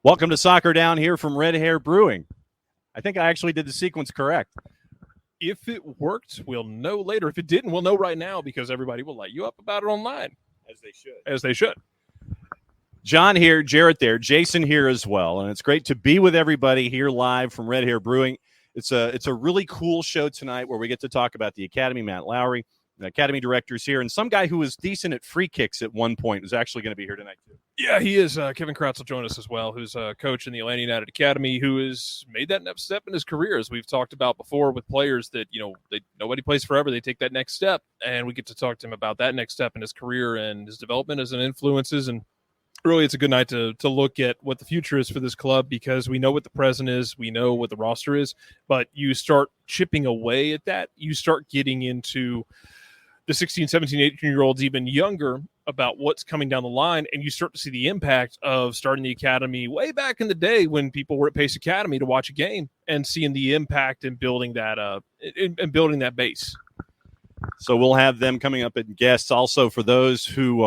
Welcome to Soccer Down here from Red Hare Brewing. I think I actually did the sequence correct. If it worked, we'll know later. If it didn't, we'll know right now because everybody will light you up about it online. As they should. John here, Jarrett there, Jason here as well. And it's great to be with everybody here live from Red Hare Brewing. It's a really cool show tonight where we get to talk about the Academy. Matt Lawrey, the Academy director's here, and some guy who was decent at free kicks at one point is actually going to be here tonight too. Yeah, he is. Kevin Kratz will join us as well, who's a coach in the Atlanta United Academy, who has made that next step in his career, as we've talked about before with players that, nobody plays forever. They take that next step, and we get to talk to him about that next step in his career and his development as an influences. And really, it's a good night to look at what the future is for this club, because we know what the present is, we know what the roster is, but you start chipping away at that. You start getting into the 16, 17, 18-year-olds, even younger, about what's coming down the line, and you start to see the impact of starting the academy way back in the day when people were at Pace Academy to watch a game and seeing the impact and building that building that base. So we'll have them coming up as guests. Also, for those who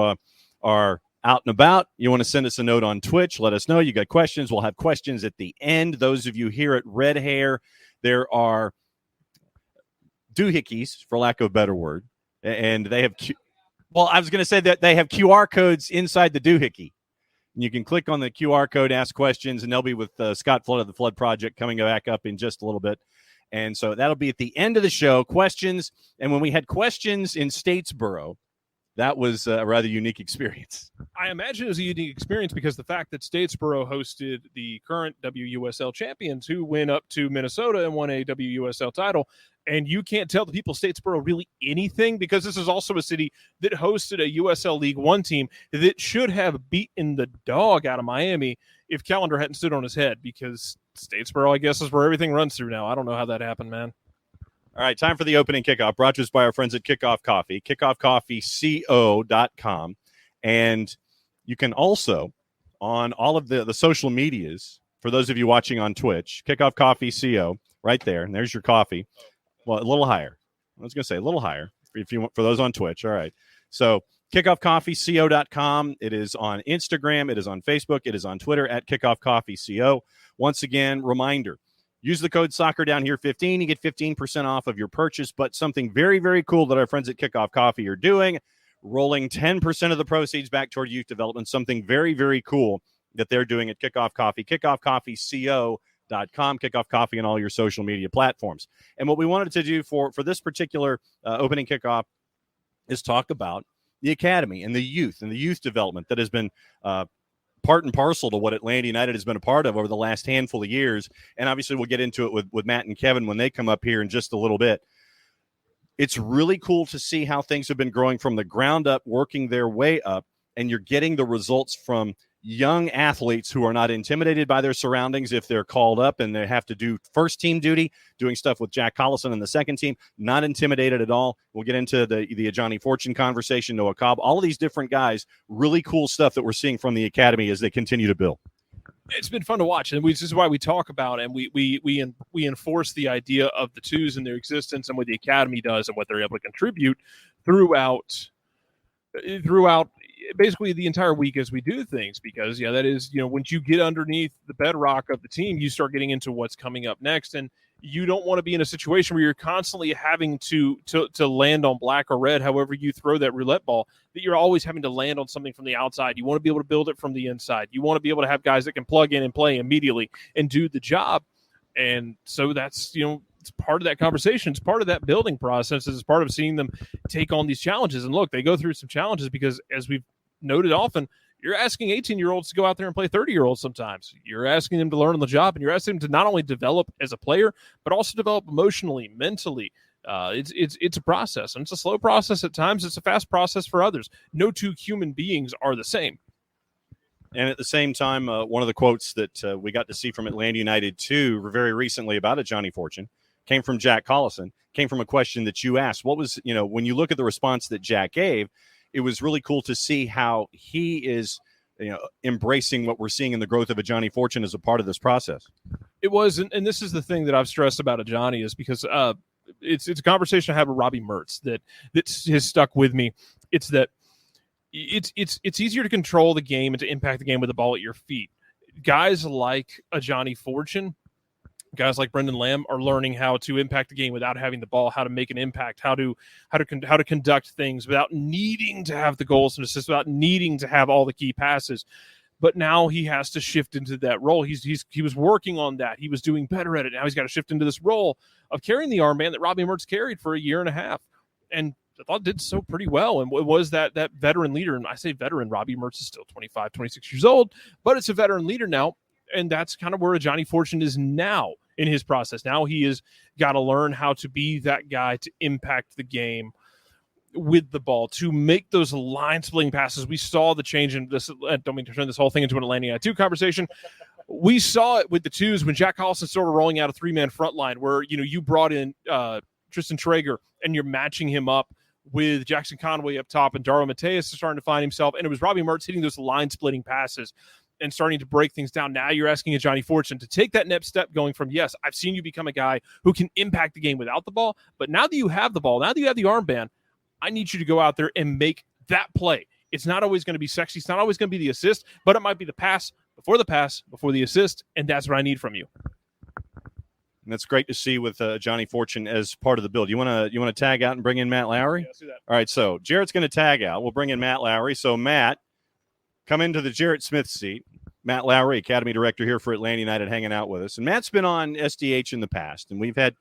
are out and about, you want to send us a note on Twitch. Let us know you got questions. We'll have questions at the end. Those of you here at Red Hare, there are doohickeys, for lack of a better word, and they have I was going to say that they have QR codes inside the doohickey. You can click on the QR code, ask questions, and they'll be with Scott Flood of the Flood Project coming back up in just a little bit. And so that'll be at the end of the show, questions. And when we had questions in Statesboro, that was a rather unique experience. I imagine it was a unique experience because the fact that Statesboro hosted the current WUSL champions who went up to Minnesota and won a WUSL title, and you can't tell the people of Statesboro really anything because this is also a city that hosted a USL League One team that should have beaten the dog out of Miami if Callender hadn't stood on his head, because Statesboro, I guess, is where everything runs through now. I don't know how that happened, man. All right, time for the opening kickoff, brought to us by our friends at Kickoff Coffee, kickoffcoffeeco.com. And you can also, on all of the social medias, for those of you watching on Twitch, Kickoff Coffee CO, right there, and there's your coffee. Well, a little higher. I was going to say a little higher if you want, for those on Twitch. All right. So kickoffcoffeeco.com. It is on Instagram. It is on Facebook. It is on Twitter at kickoffcoffeeco. Once again, reminder, use the code SoccerDownHere15. You get 15% off of your purchase. But something very, very cool that our friends at Kickoff Coffee are doing, rolling 10% of the proceeds back toward youth development. Something very, very cool that they're doing at Kickoff Coffee. kickoffcoffeeco.com. Kickoff Coffee on all your social media platforms. And what we wanted to do for this particular opening kickoff is talk about the academy and the youth development that has been part and parcel to what Atlanta United has been a part of over the last handful of years. And obviously we'll get into it with Matt and Kevin when they come up here in just a little bit. It's really cool to see how things have been growing from the ground up, working their way up, and you're getting the results from young athletes who are not intimidated by their surroundings if they're called up and they have to do first team duty, doing stuff with Jack Collison and the second team, not intimidated at all. We'll get into the Johnny Fortune conversation, Noah Cobb, all of these different guys, really cool stuff that we're seeing from the academy as they continue to build. It's been fun to watch, and this is why we talk about it, and we enforce the idea of the twos and their existence and what the academy does and what they're able to contribute throughout basically the entire week as we do things, because that is, once you get underneath the bedrock of the team, you start getting into what's coming up next, and you don't want to be in a situation where you're constantly having to land on black or red, however you throw that roulette ball, that you're always having to land on something from the outside. You want to be able to build it from the inside. You want to be able to have guys that can plug in and play immediately and do the job. And so that's, it's part of that conversation. It's part of that building process. It's part of seeing them take on these challenges. And look, they go through some challenges because, as we've noted often, you're asking 18-year-olds to go out there and play 30-year-olds sometimes. You're asking them to learn on the job, and you're asking them to not only develop as a player, but also develop emotionally, mentally. It's a process, and it's a slow process at times. It's a fast process for others. No two human beings are the same. And at the same time, one of the quotes that we got to see from Atlanta United, too, very recently about a Johnny Fortune, came from Jack Collison, came from a question that you asked. What was, when you look at the response that Jack gave, it was really cool to see how he is, embracing what we're seeing in the growth of a Johnny Fortune as a part of this process. It was, and this is the thing that I've stressed about a Johnny, is because it's a conversation I had with Robbie Mertz that has stuck with me. It's that it's easier to control the game and to impact the game with the ball at your feet. guys like a Johnny Fortune, guys like Brendan Lamb are learning how to impact the game without having the ball, how to make an impact, how to conduct things without needing to have the goals and assists, without needing to have all the key passes. But now he has to shift into that role. He was working on that. He was doing better at it. Now he's got to shift into this role of carrying the armband that Robbie Mertz carried for a year and a half. And I thought did so pretty well. And it was that veteran leader. And I say veteran, Robbie Mertz is still 25, 26 years old, but it's a veteran leader now. And that's kind of where Johnny Fortune is now in his process. Now he has got to learn how to be that guy to impact the game with the ball, to make those line splitting passes. We saw the change in this. I don't mean to turn this whole thing into an Atlanta United 2 conversation. We saw it with the twos when Jack Collison started rolling out a 3-man front line where, you brought in Tristan Traeger and you're matching him up with Jackson Conway up top, and Dario Mateus is starting to find himself. And it was Robbie Mertz hitting those line splitting passes and starting to break things down. Now you're asking a Johnny Fortune to take that next step, going from, yes, I've seen you become a guy who can impact the game without the ball, but now that you have the ball, now that you have the armband, I need you to go out there and make that play. It's not always going to be sexy. It's not always going to be the assist, but it might be the pass, before the assist, and that's what I need from you. And that's great to see with Johnny Fortune as part of the build. You want to tag out and bring in Matt Lawrey? Yeah, let's do that. All right, so Jarrett's going to tag out. We'll bring in Matt Lawrey. So, Matt, come into the Jarrett Smith seat. Matt Lawrey, Academy Director here for Atlanta United, hanging out with us. And Matt's been on SDH in the past, and we've had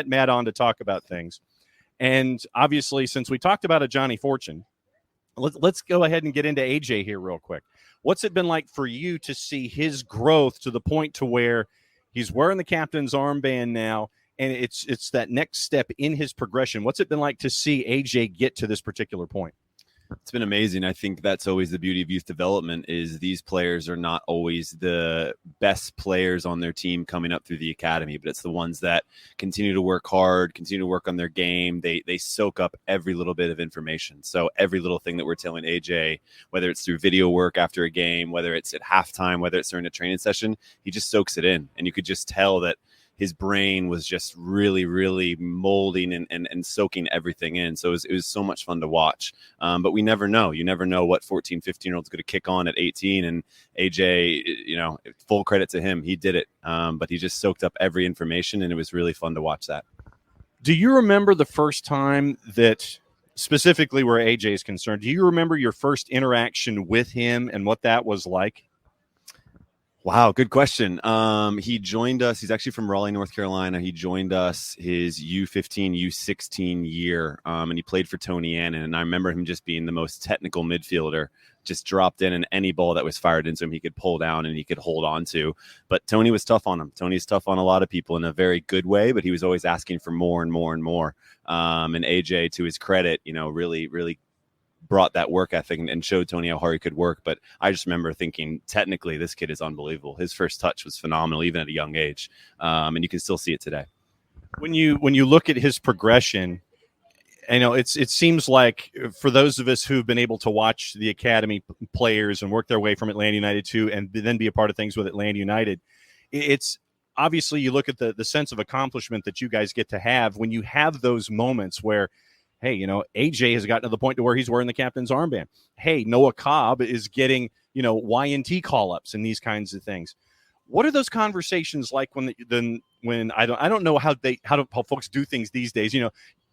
Matt on to talk about things. And obviously, since we talked about a Johnny Fortune, let's go ahead and get into AJ here real quick. What's it been like for you to see his growth to the point to where he's wearing the captain's armband now, and it's that next step in his progression? What's it been like to see AJ get to this particular point? It's been amazing. I think that's always the beauty of youth development, is these players are not always the best players on their team coming up through the academy, but it's the ones that continue to work hard, continue to work on their game. They soak up every little bit of information. So every little thing that we're telling AJ, whether it's through video work after a game, whether it's at halftime, whether it's during a training session, he just soaks it in. And you could just tell that his brain was just really, really molding and soaking everything in. So it was so much fun to watch. But we never know. You never know what 14, 15-year-old's going to kick on at 18. And AJ, full credit to him. He did it. But he just soaked up every information, and it was really fun to watch that. Do you remember the first time that, specifically where AJ is concerned, do you remember your first interaction with him and what that was like? Wow, good question. He joined us. He's actually from Raleigh, North Carolina. He joined us his U15, U16 year, and he played for Tony Annan. And I remember him just being the most technical midfielder, just dropped in, and any ball that was fired into him, he could pull down and he could hold on to. But Tony was tough on him. Tony's tough on a lot of people in a very good way, but he was always asking for more and more and more. And AJ, to his credit, really, really brought that work ethic and showed Tony how hard he could work. But I just remember thinking, technically, this kid is unbelievable. His first touch was phenomenal, even at a young age. And you can still see it today. When you look at his progression, it seems like for those of us who've been able to watch the academy players and work their way from Atlanta United to, and then be a part of things with Atlanta United, it's obviously you look at the sense of accomplishment that you guys get to have when you have those moments where, hey, AJ has gotten to the point to where he's wearing the captain's armband. Hey, Noah Cobb is getting, Y&T call-ups and these kinds of things. What are those conversations like when I don't know how folks do things these days?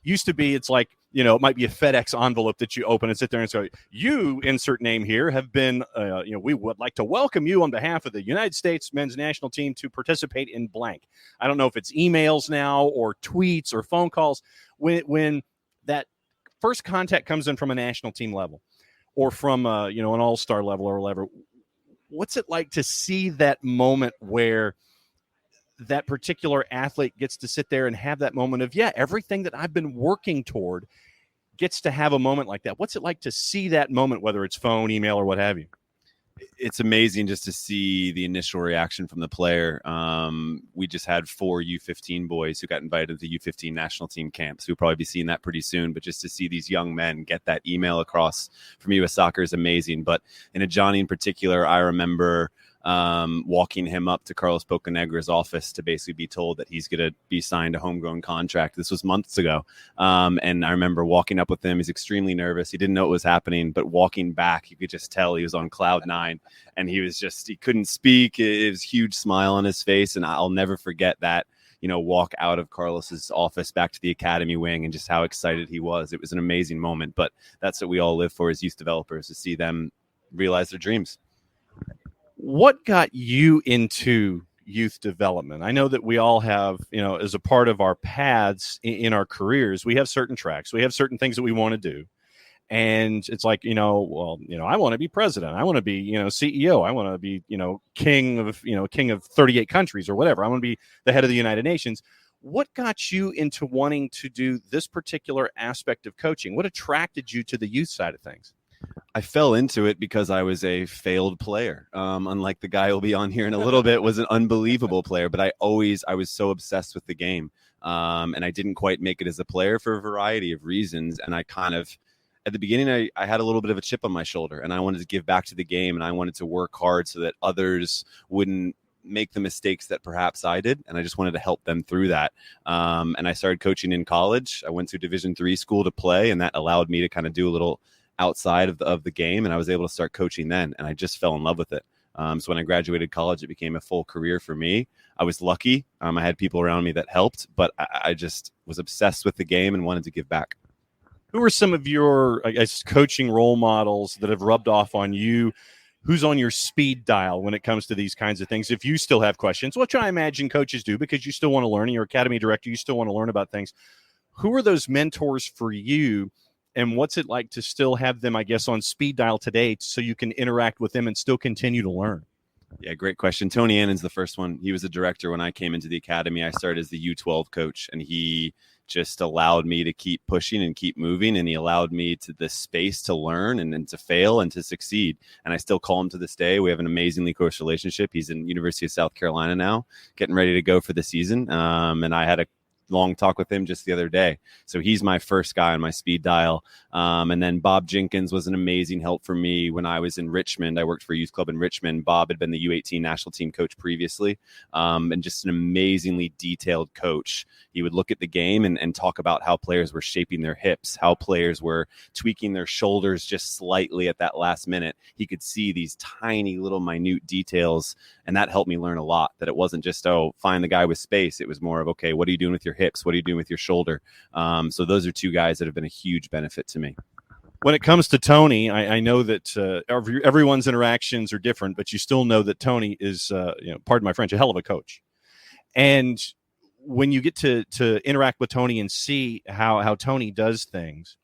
Used to be, it's like, it might be a FedEx envelope that you open and sit there and say, you insert name here have been, we would like to welcome you on behalf of the United States men's national team to participate in blank. I don't know if it's emails now or tweets or phone calls. When that first contact comes in from a national team level or from, an all-star level or whatever, what's it like to see that moment where that particular athlete gets to sit there and have that moment of, everything that I've been working toward gets to have a moment like that? What's it like to see that moment, whether it's phone, email, or what have you? It's amazing just to see the initial reaction from the player. We just had 4 U15 boys who got invited to the U15 national team camps. We'll probably be seeing that pretty soon. But just to see these young men get that email across from U.S. Soccer is amazing. But in a Johnny in particular, I remember walking him up to Carlos Bocanegra's office to basically be told that he's going to be signed a homegrown contract. This was months ago. And I remember walking up with him. He's extremely nervous. He didn't know what was happening, but walking back, you could just tell he was on cloud nine, and he couldn't speak. It was a huge smile on his face. And I'll never forget that, walk out of Carlos's office back to the academy wing and just how excited he was. It was an amazing moment, but that's what we all live for as youth developers, to see them realize their dreams. What got you into youth development? I know that we all have, as a part of our paths in our careers, we have certain tracks, we have certain things that we want to do. And it's like, I want to be president. I want to be, CEO. I want to be, king of 38 countries or whatever. I want to be the head of the United Nations. What got you into wanting to do this particular aspect of coaching? What attracted you to the youth side of things? I fell into it because I was a failed player. Unlike the guy who'll be on here in a little bit, was an unbelievable player, but I was so obsessed with the game. And I didn't quite make it as a player for a variety of reasons. And I kind of, at the beginning, I had a little bit of a chip on my shoulder, and I wanted to give back to the game, and I wanted to work hard so that others wouldn't make the mistakes that perhaps I did. And I just wanted to help them through that. And I started coaching in college. I went to Division III school to play, and that allowed me to kind of do a little outside of the game. And I was able to start coaching then. And I just fell in love with it. So when I graduated college, it became a full career for me. I was lucky. I had people around me that helped, but I just was obsessed with the game and wanted to give back. Who are some of your, I guess, coaching role models that have rubbed off on you? Who's on your speed dial when it comes to these kinds of things? If you still have questions, which I imagine coaches do, because you still want to learn, and you're academy director, you still want to learn about things. Who are those mentors for you? And what's it like to still have them, I guess, on speed dial today so you can interact with them and still continue to learn? Yeah, great question. Tony Annan's the first one. He was a director when I came into the academy. I started as the U12 coach, and he just allowed me to keep pushing and keep moving. And he allowed me to the space to learn and to fail and to succeed. And I still call him to this day. We have an amazingly close relationship. He's in University of South Carolina now, getting ready to go for the season. And I had a long talk with him just the other day. So he's my first guy on my speed dial. And then Bob Jenkins was an amazing help for me when I was in Richmond. I worked for a youth club in Richmond. Bob had been the U18 national team coach previously, and just an amazingly detailed coach. He would look at the game and talk about how players were shaping their hips, how players were tweaking their shoulders just slightly at that last minute. He could see these tiny little minute details, and that helped me learn a lot, that it wasn't just, find the guy with space. It was more of, okay, what are you doing with your hips? What are you doing with your shoulder? So those are two guys that have been a huge benefit to me. When it comes to Tony, I know that everyone's interactions are different, but you still know that Tony is, pardon my French, a hell of a coach. And when you get to interact with Tony and see how Tony does things,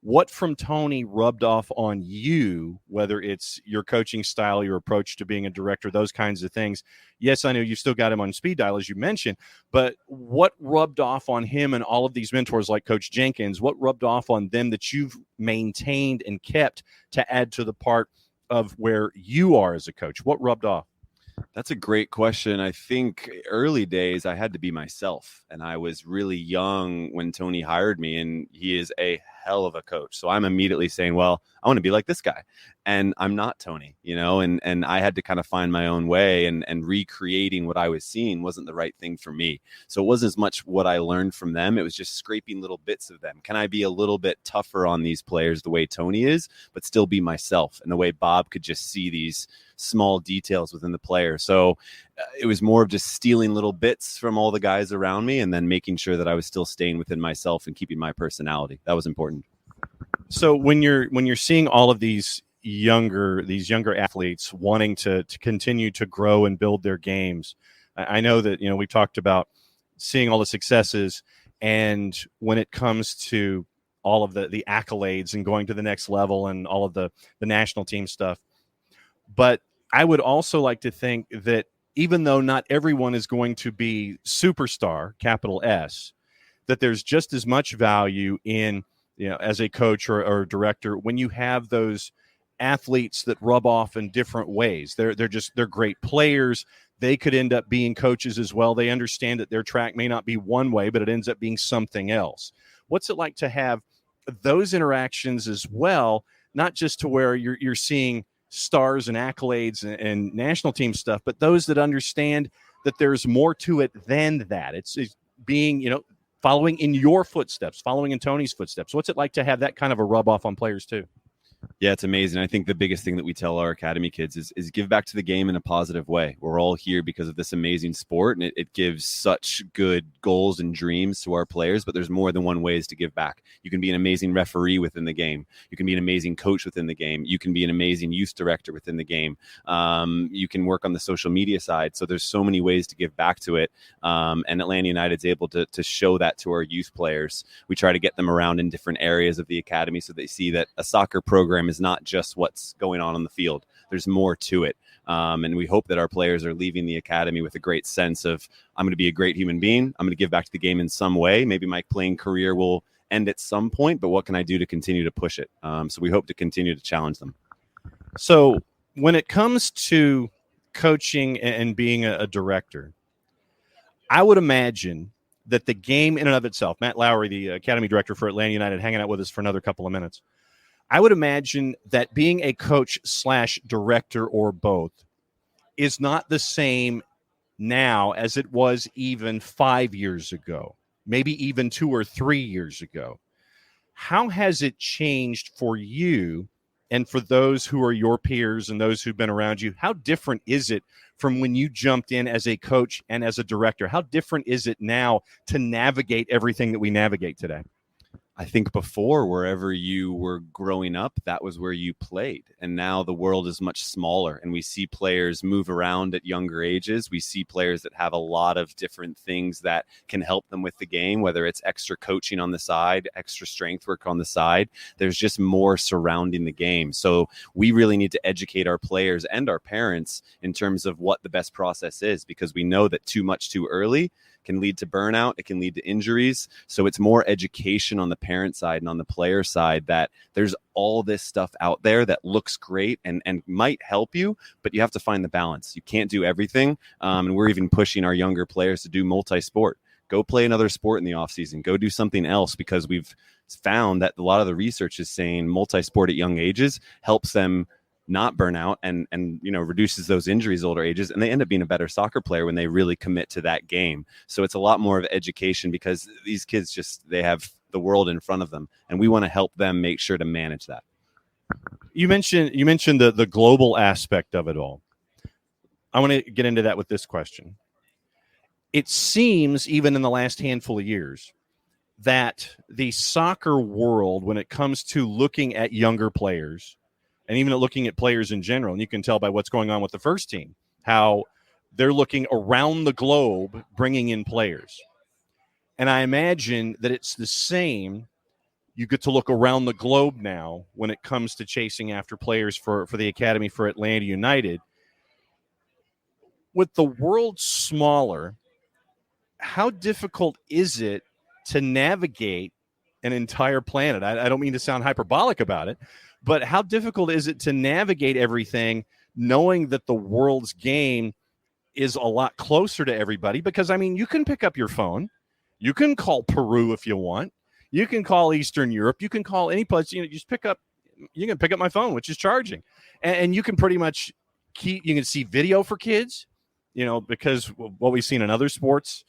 what from Tony rubbed off on you, whether it's your coaching style, your approach to being a director, those kinds of things? Yes, I know you still got him on speed dial, as you mentioned, but what rubbed off on him and all of these mentors like Coach Jenkins? What rubbed off on them that you've maintained and kept to add to the part of where you are as a coach? What rubbed off? That's a great question. I think early days I had to be myself, and I was really young when Tony hired me, and he is a hell of a coach. So I'm immediately saying, well, I want to be like this guy, and I'm not Tony, and I had to kind of find my own way, and recreating what I was seeing wasn't the right thing for me. So it wasn't as much what I learned from them. It was just scraping little bits of them. Can I be a little bit tougher on these players the way Tony is, but still be myself, and the way Bob could just see these small details within the player. So it was more of just stealing little bits from all the guys around me and then making sure that I was still staying within myself and keeping my personality. That was important. So when you're seeing all of these younger athletes wanting to continue to grow and build their games, I know that, we talked about seeing all the successes, and when it comes to all of the accolades and going to the next level and all of the national team stuff. But I would also like to think that even though not everyone is going to be superstar, capital S, that there's just as much value in, as a coach or director, when you have those athletes that rub off in different ways. They're great players. They could end up being coaches as well. They understand that their track may not be one way, but it ends up being something else. What's it like to have those interactions as well, not just to where you're seeing stars and accolades and national team stuff, but those that understand that there's more to it than that. It's being, following in your footsteps, following in Tony's footsteps. What's it like to have that kind of a rub off on players too? Yeah, it's amazing. I think the biggest thing that we tell our academy kids is give back to the game in a positive way. We're all here because of this amazing sport, and it gives such good goals and dreams to our players, but there's more than one ways to give back. You can be an amazing referee within the game. You can be an amazing coach within the game. You can be an amazing youth director within the game. You can work on the social media side. So there's so many ways to give back to it, and Atlanta United's able to show that to our youth players. We try to get them around in different areas of the academy so they see that a soccer program is not just what's going on the field. There's more to it. And we hope that our players are leaving the academy with a great sense of, I'm going to be a great human being. I'm going to give back to the game in some way. Maybe my playing career will end at some point, but what can I do to continue to push it? So we hope to continue to challenge them. So when it comes to coaching and being a director, I would imagine that the game in and of itself, Matt Lawrey, the academy director for Atlanta United, hanging out with us for another couple of minutes. I would imagine that being a coach / director or both is not the same now as it was even 5 years ago, maybe even 2 or 3 years ago. How has it changed for you and for those who are your peers and those who've been around you? How different is it from when you jumped in as a coach and as a director? How different is it now to navigate everything that we navigate today? I think before, wherever you were growing up, that was where you played. And now the world is much smaller, and we see players move around at younger ages. We see players that have a lot of different things that can help them with the game, whether it's extra coaching on the side, extra strength work on the side. There's just more surrounding the game. So we really need to educate our players and our parents in terms of what the best process is, because we know that too much too early can lead to burnout. It can lead to injuries. So it's more education on the parent side and on the player side that there's all this stuff out there that looks great and might help you, but you have to find the balance. You can't do everything. And we're even pushing our younger players to do multi-sport. Go play another sport in the off season. Go do something else, because we've found that a lot of the research is saying multi-sport at young ages helps them not burn out and reduces those injuries at older ages, and they end up being a better soccer player when they really commit to that game. So it's a lot more of education, because these kids they have the world in front of them, and we want to help them make sure to manage that. You mentioned the global aspect of it all. I want to get into that with this question. It seems, even in the last handful of years, that the soccer world, when it comes to looking at younger players, and even looking at players in general, and you can tell by what's going on with the first team, how they're looking around the globe, bringing in players. And I imagine that it's the same. You get to look around the globe now when it comes to chasing after players for the academy for Atlanta United. With the world smaller, how difficult is it to navigate an entire planet? I don't mean to sound hyperbolic about it, but how difficult is it to navigate everything knowing that the world's game is a lot closer to everybody? Because, you can pick up your phone. You can call Peru if you want. You can call Eastern Europe. You can call any place. You can pick up my phone, which is charging. And you can pretty much you can see video for kids, because what we've seen in other sports,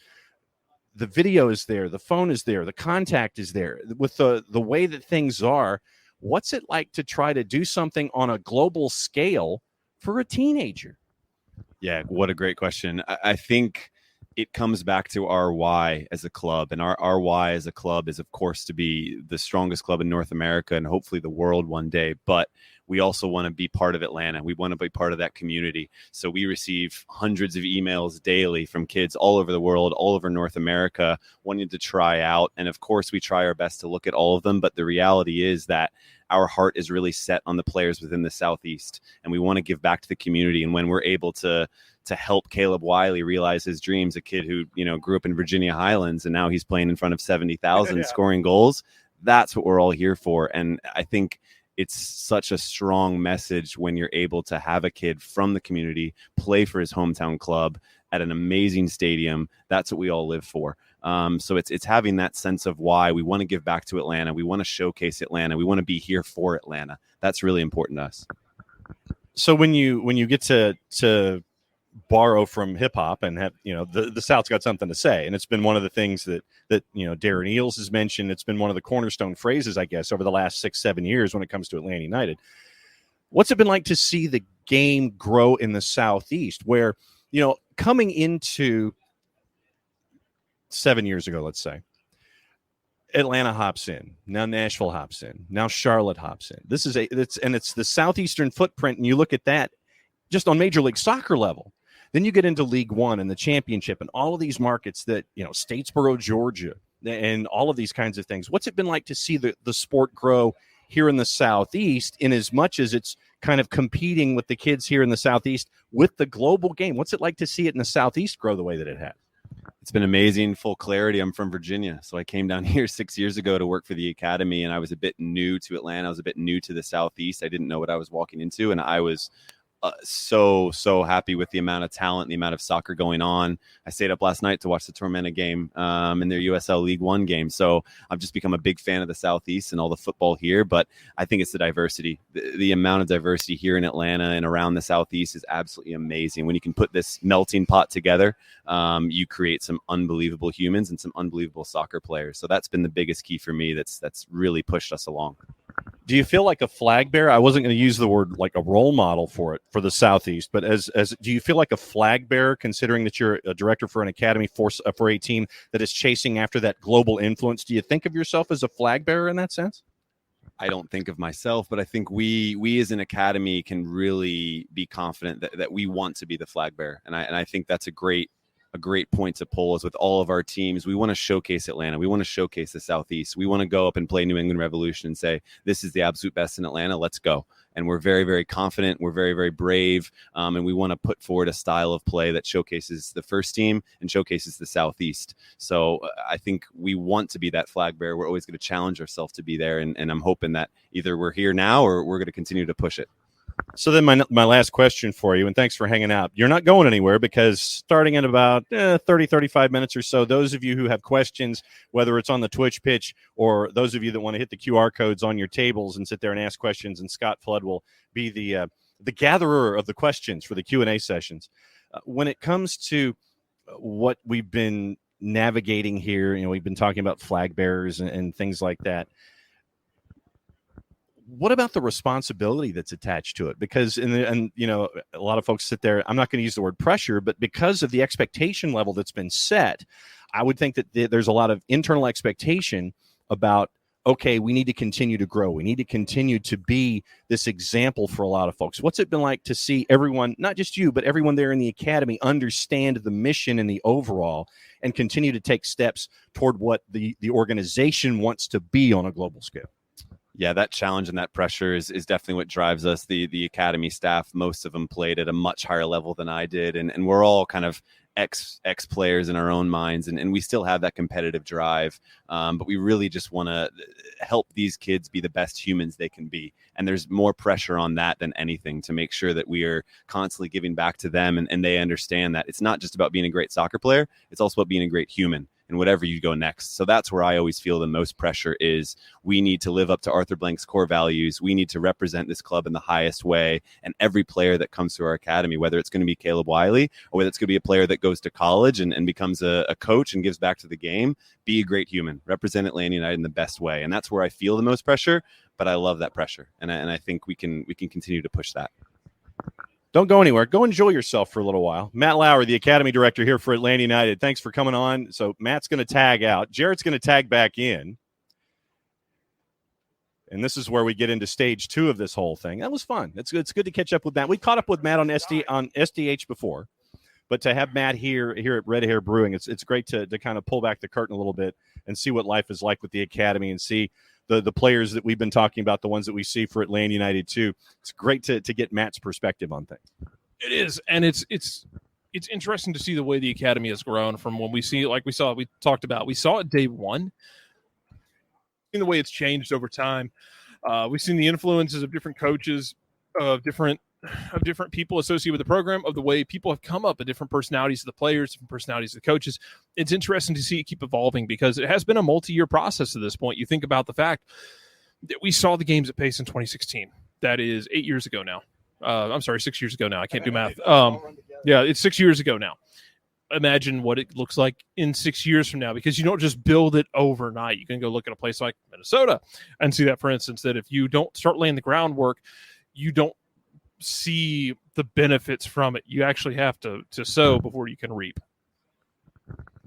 the video is there, the phone is there, the contact is there. With the way that things are, what's it like to try to do something on a global scale for a teenager? Yeah, what a great question. I think it comes back to our why as a club. And our why as a club is, of course, to be the strongest club in North America and hopefully the world one day. But we also want to be part of Atlanta. We want to be part of that community. So we receive hundreds of emails daily from kids all over the world, all over North America, wanting to try out. And of course, we try our best to look at all of them. But the reality is that our heart is really set on the players within the Southeast. And we want to give back to the community. And when we're able to help Caleb Wiley realize his dreams, a kid who, grew up in Virginia Highlands, and now he's playing in front of 70,000 scoring goals, that's what we're all here for. And I think it's such a strong message when you're able to have a kid from the community play for his hometown club at an amazing stadium. That's what we all live for. So it's having that sense of why we want to give back to Atlanta. We want to showcase Atlanta. We want to be here for Atlanta. That's really important to us. So when you get to borrow from hip hop and have, the South's got something to say, and it's been one of the things that Darren Eales has mentioned. It's been one of the cornerstone phrases, I guess, over the last 6-7 years when it comes to Atlanta United. What's it been like to see the game grow in the Southeast, where coming into 7 years ago, let's say, Atlanta hops in, now Nashville hops in, now Charlotte hops in. It's the Southeastern footprint, and you look at that just on Major League Soccer level. Then you get into League One and the championship and all of these markets that, Statesboro, Georgia, and all of these kinds of things. What's it been like to see the sport grow here in the Southeast, in as much as it's kind of competing with the kids here in the Southeast with the global game? What's it like to see it in the Southeast grow the way that it has? It's been amazing. Full clarity, I'm from Virginia, so I came down here 6 years ago to work for the academy, and I was a bit new to Atlanta. I was a bit new to the Southeast. I didn't know what I was walking into, and I was so happy with the amount of talent, the amount of soccer going on. I stayed up last night to watch the Tormenta game in their USL League One game. So I've just become a big fan of the Southeast and all the football here. But I think it's the diversity. The amount of diversity here in Atlanta and around the Southeast is absolutely amazing. When you can put this melting pot together, you create some unbelievable humans and some unbelievable soccer players. So that's been the biggest key for me. That's really pushed us along. Do you feel like a flag bearer? I wasn't going to use the word like a role model for the Southeast, but as do you feel like a flag bearer, considering that you're a director for an academy for a team that is chasing after that global influence? Do you think of yourself as a flag bearer in that sense? I don't think of myself, but I think we as an academy can really be confident that we want to be the flag bearer, and I think that's a great point to pull. Is with all of our teams, we want to showcase Atlanta. We want to showcase the Southeast. We want to go up and play New England Revolution and say, this is the absolute best in Atlanta. Let's go. And we're very, very confident. We're very, very brave. And we want to put forward a style of play that showcases the first team and showcases the Southeast. So I think we want to be that flag bearer. We're always going to challenge ourselves to be there. And I'm hoping that either we're here now or we're going to continue to push it. So then my last question for you, and thanks for hanging out. You're not going anywhere, because starting in about 35 minutes or so, those of you who have questions, whether it's on the Twitch pitch or those of you that want to hit the QR codes on your tables and sit there and ask questions, and Scott Flood will be the gatherer of the questions for the Q&A sessions. When it comes to what we've been navigating here, we've been talking about flag bearers and things like that. What about the responsibility that's attached to it? Because, a lot of folks sit there, I'm not going to use the word pressure, but because of the expectation level that's been set, I would think that there's a lot of internal expectation about, okay, we need to continue to grow. We need to continue to be this example for a lot of folks. What's it been like to see everyone, not just you, but everyone there in the academy, understand the mission and the overall and continue to take steps toward what the organization wants to be on a global scale? Yeah, that challenge and that pressure is definitely what drives us. The academy staff, most of them played at a much higher level than I did. And we're all kind of ex players in our own minds. And we still have that competitive drive. But we really just want to help these kids be the best humans they can be. And there's more pressure on that than anything, to make sure that we are constantly giving back to them. And they understand that it's not just about being a great soccer player. It's also about being a great human. And whatever you go next. So that's where I always feel the most pressure is. We need to live up to Arthur Blank's core values. We need to represent this club in the highest way. And every player that comes through our academy, whether it's going to be Caleb Wiley or whether it's going to be a player that goes to college and becomes a coach and gives back to the game, be a great human, represent Atlanta United in the best way. And that's where I feel the most pressure, but I love that pressure. And I think we can continue to push that. Don't go anywhere. Go enjoy yourself for a little while. Matt Lawrey, the Academy Director here for Atlanta United. Thanks for coming on. So Matt's going to tag out. Jarrett's going to tag back in. And this is where we get into stage 2 of this whole thing. That was fun. It's good to catch up with Matt. We caught up with Matt on SDH before. But to have Matt here at Red Hare Brewing, it's great to kind of pull back the curtain a little bit and see what life is like with the Academy and see the players that we've been talking about, the ones that we see for Atlanta United too. It's great to get Matt's perspective on things. It is, and it's interesting to see the way the academy has grown from when we see, like we saw it day one, in the way it's changed over time. We've seen the influences of different coaches, of different people associated with the program, of the way people have come up, of different personalities of the players, different personalities of the coaches. It's interesting to see it keep evolving because it has been a multi-year process to this point. You think about the fact that we saw the games at pace in 2016. That is 8 years ago now. I'm sorry, 6 years ago now. I can't do math. Yeah, it's 6 years ago now. Imagine what it looks like in 6 years from now, because you don't just build it overnight. You can go look at a place like Minnesota and see that, for instance, that if you don't start laying the groundwork, you don't see the benefits from it. You actually have to sow before you can reap.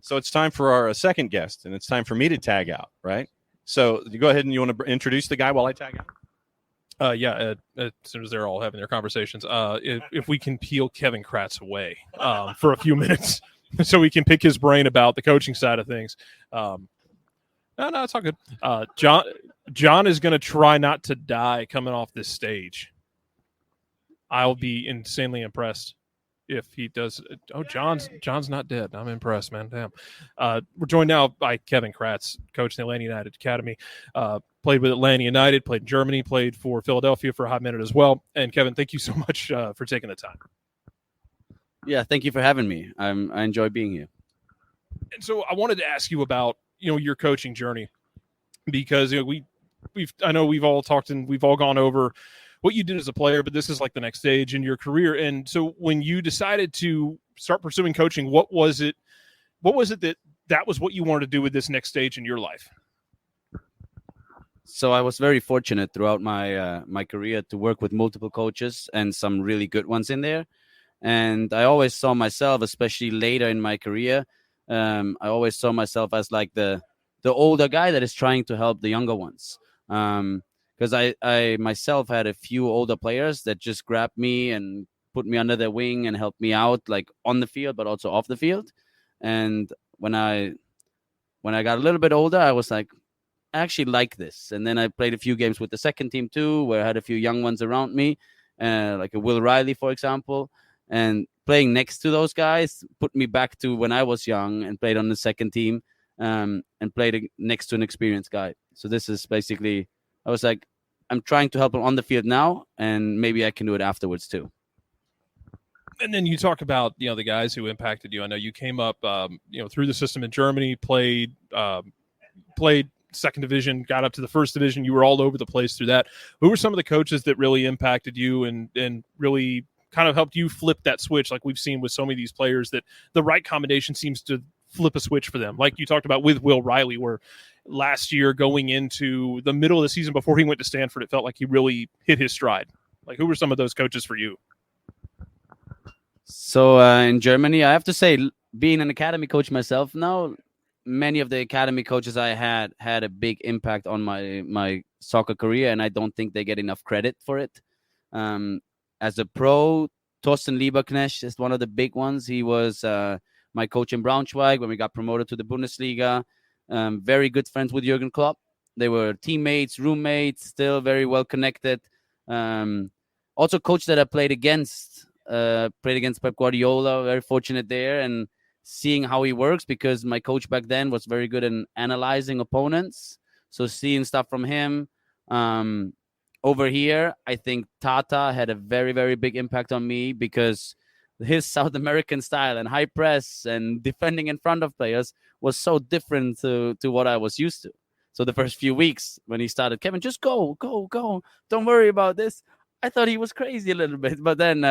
So it's time for our second guest, and it's time for me to tag out, right? So you go ahead and you want to introduce the guy while I tag out? As soon as they're all having their conversations, if we can peel Kevin Kratz away for a few minutes so we can pick his brain about the coaching side of things. No, it's all good. John is going to try not to die coming off this stage. I'll be insanely impressed if he does. Oh, John's not dead. I'm impressed, man. Damn. We're joined now by Kevin Kratz, coach in the Atlanta United Academy. Played with Atlanta United, played in Germany, played for Philadelphia for a hot minute as well. And Kevin, thank you so much for taking the time. Yeah, thank you for having me. I enjoy being here. And so I wanted to ask you about your coaching journey, because I know we've all talked and we've all gone over what you did as a player, but this is like the next stage in your career. And so when you decided to start pursuing coaching, what was it that was what you wanted to do with this next stage in your life? So I was very fortunate throughout my career to work with multiple coaches and some really good ones in there. And I always saw myself, especially later in my career, I always saw myself as like the older guy that is trying to help the younger ones. Because I myself had a few older players that just grabbed me and put me under their wing and helped me out, like on the field, but also off the field. And when I got a little bit older, I was like, I actually like this. And then I played a few games with the second team too, where I had a few young ones around me, like a Will Riley, for example. And playing next to those guys put me back to when I was young and played on the second team and played next to an experienced guy. So this is basically, I was like, I'm trying to help them on the field now, and maybe I can do it afterwards too. And then you talk about, the guys who impacted you. I know you came up, through the system in Germany, played second division, got up to the first division. You were all over the place through that. Who were some of the coaches that really impacted you and really kind of helped you flip that switch, like we've seen with so many of these players, that the right combination seems to flip a switch for them? Like you talked about with Will Riley, where last year going into the middle of the season before he went to Stanford, it felt like he really hit his stride. Like, who were some of those coaches for you? So in Germany, I have to say, being an academy coach myself now, many of the academy coaches I had a big impact on my soccer career, and I don't think they get enough credit for it. As a pro, Thorsten Lieberknecht is one of the big ones. He was my coach in Braunschweig when we got promoted to the Bundesliga. Very good friends with Jürgen Klopp. They were teammates, roommates, still very well connected. Also coach that I played against Pep Guardiola. Very fortunate there, and seeing how he works, because my coach back then was very good in analyzing opponents. So seeing stuff from him. Over here, I think Tata had a very, very big impact on me, because his South American style and high press and defending in front of players was so different to what I was used to. So the first few weeks when he started, Kevin, just go. Don't worry about this. I thought he was crazy a little bit. But then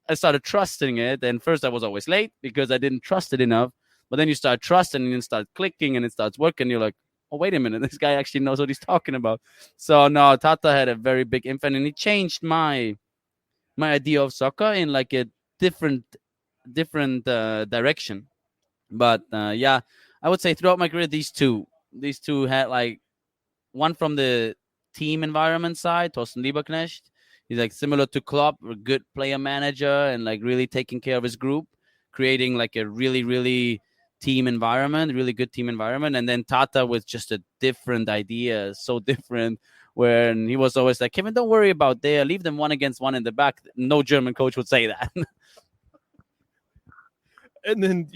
I started trusting it. And first I was always late because I didn't trust it enough. But then you start trusting and it starts clicking and it starts working. You're like, oh, wait a minute, this guy actually knows what he's talking about. So no, Tata had a very big impact, and he changed my idea of soccer in like a different direction. But I would say throughout my career, these two had, like, one from the team environment side, Thorsten Lieberknecht. He's like similar to Klopp, a good player manager and like really taking care of his group, creating like a really, really really good team environment. And then Tata with just a different idea, so different, where he was always like, Kevin, don't worry about there, leave them 1-against-1 in the back. No German coach would say that. And then,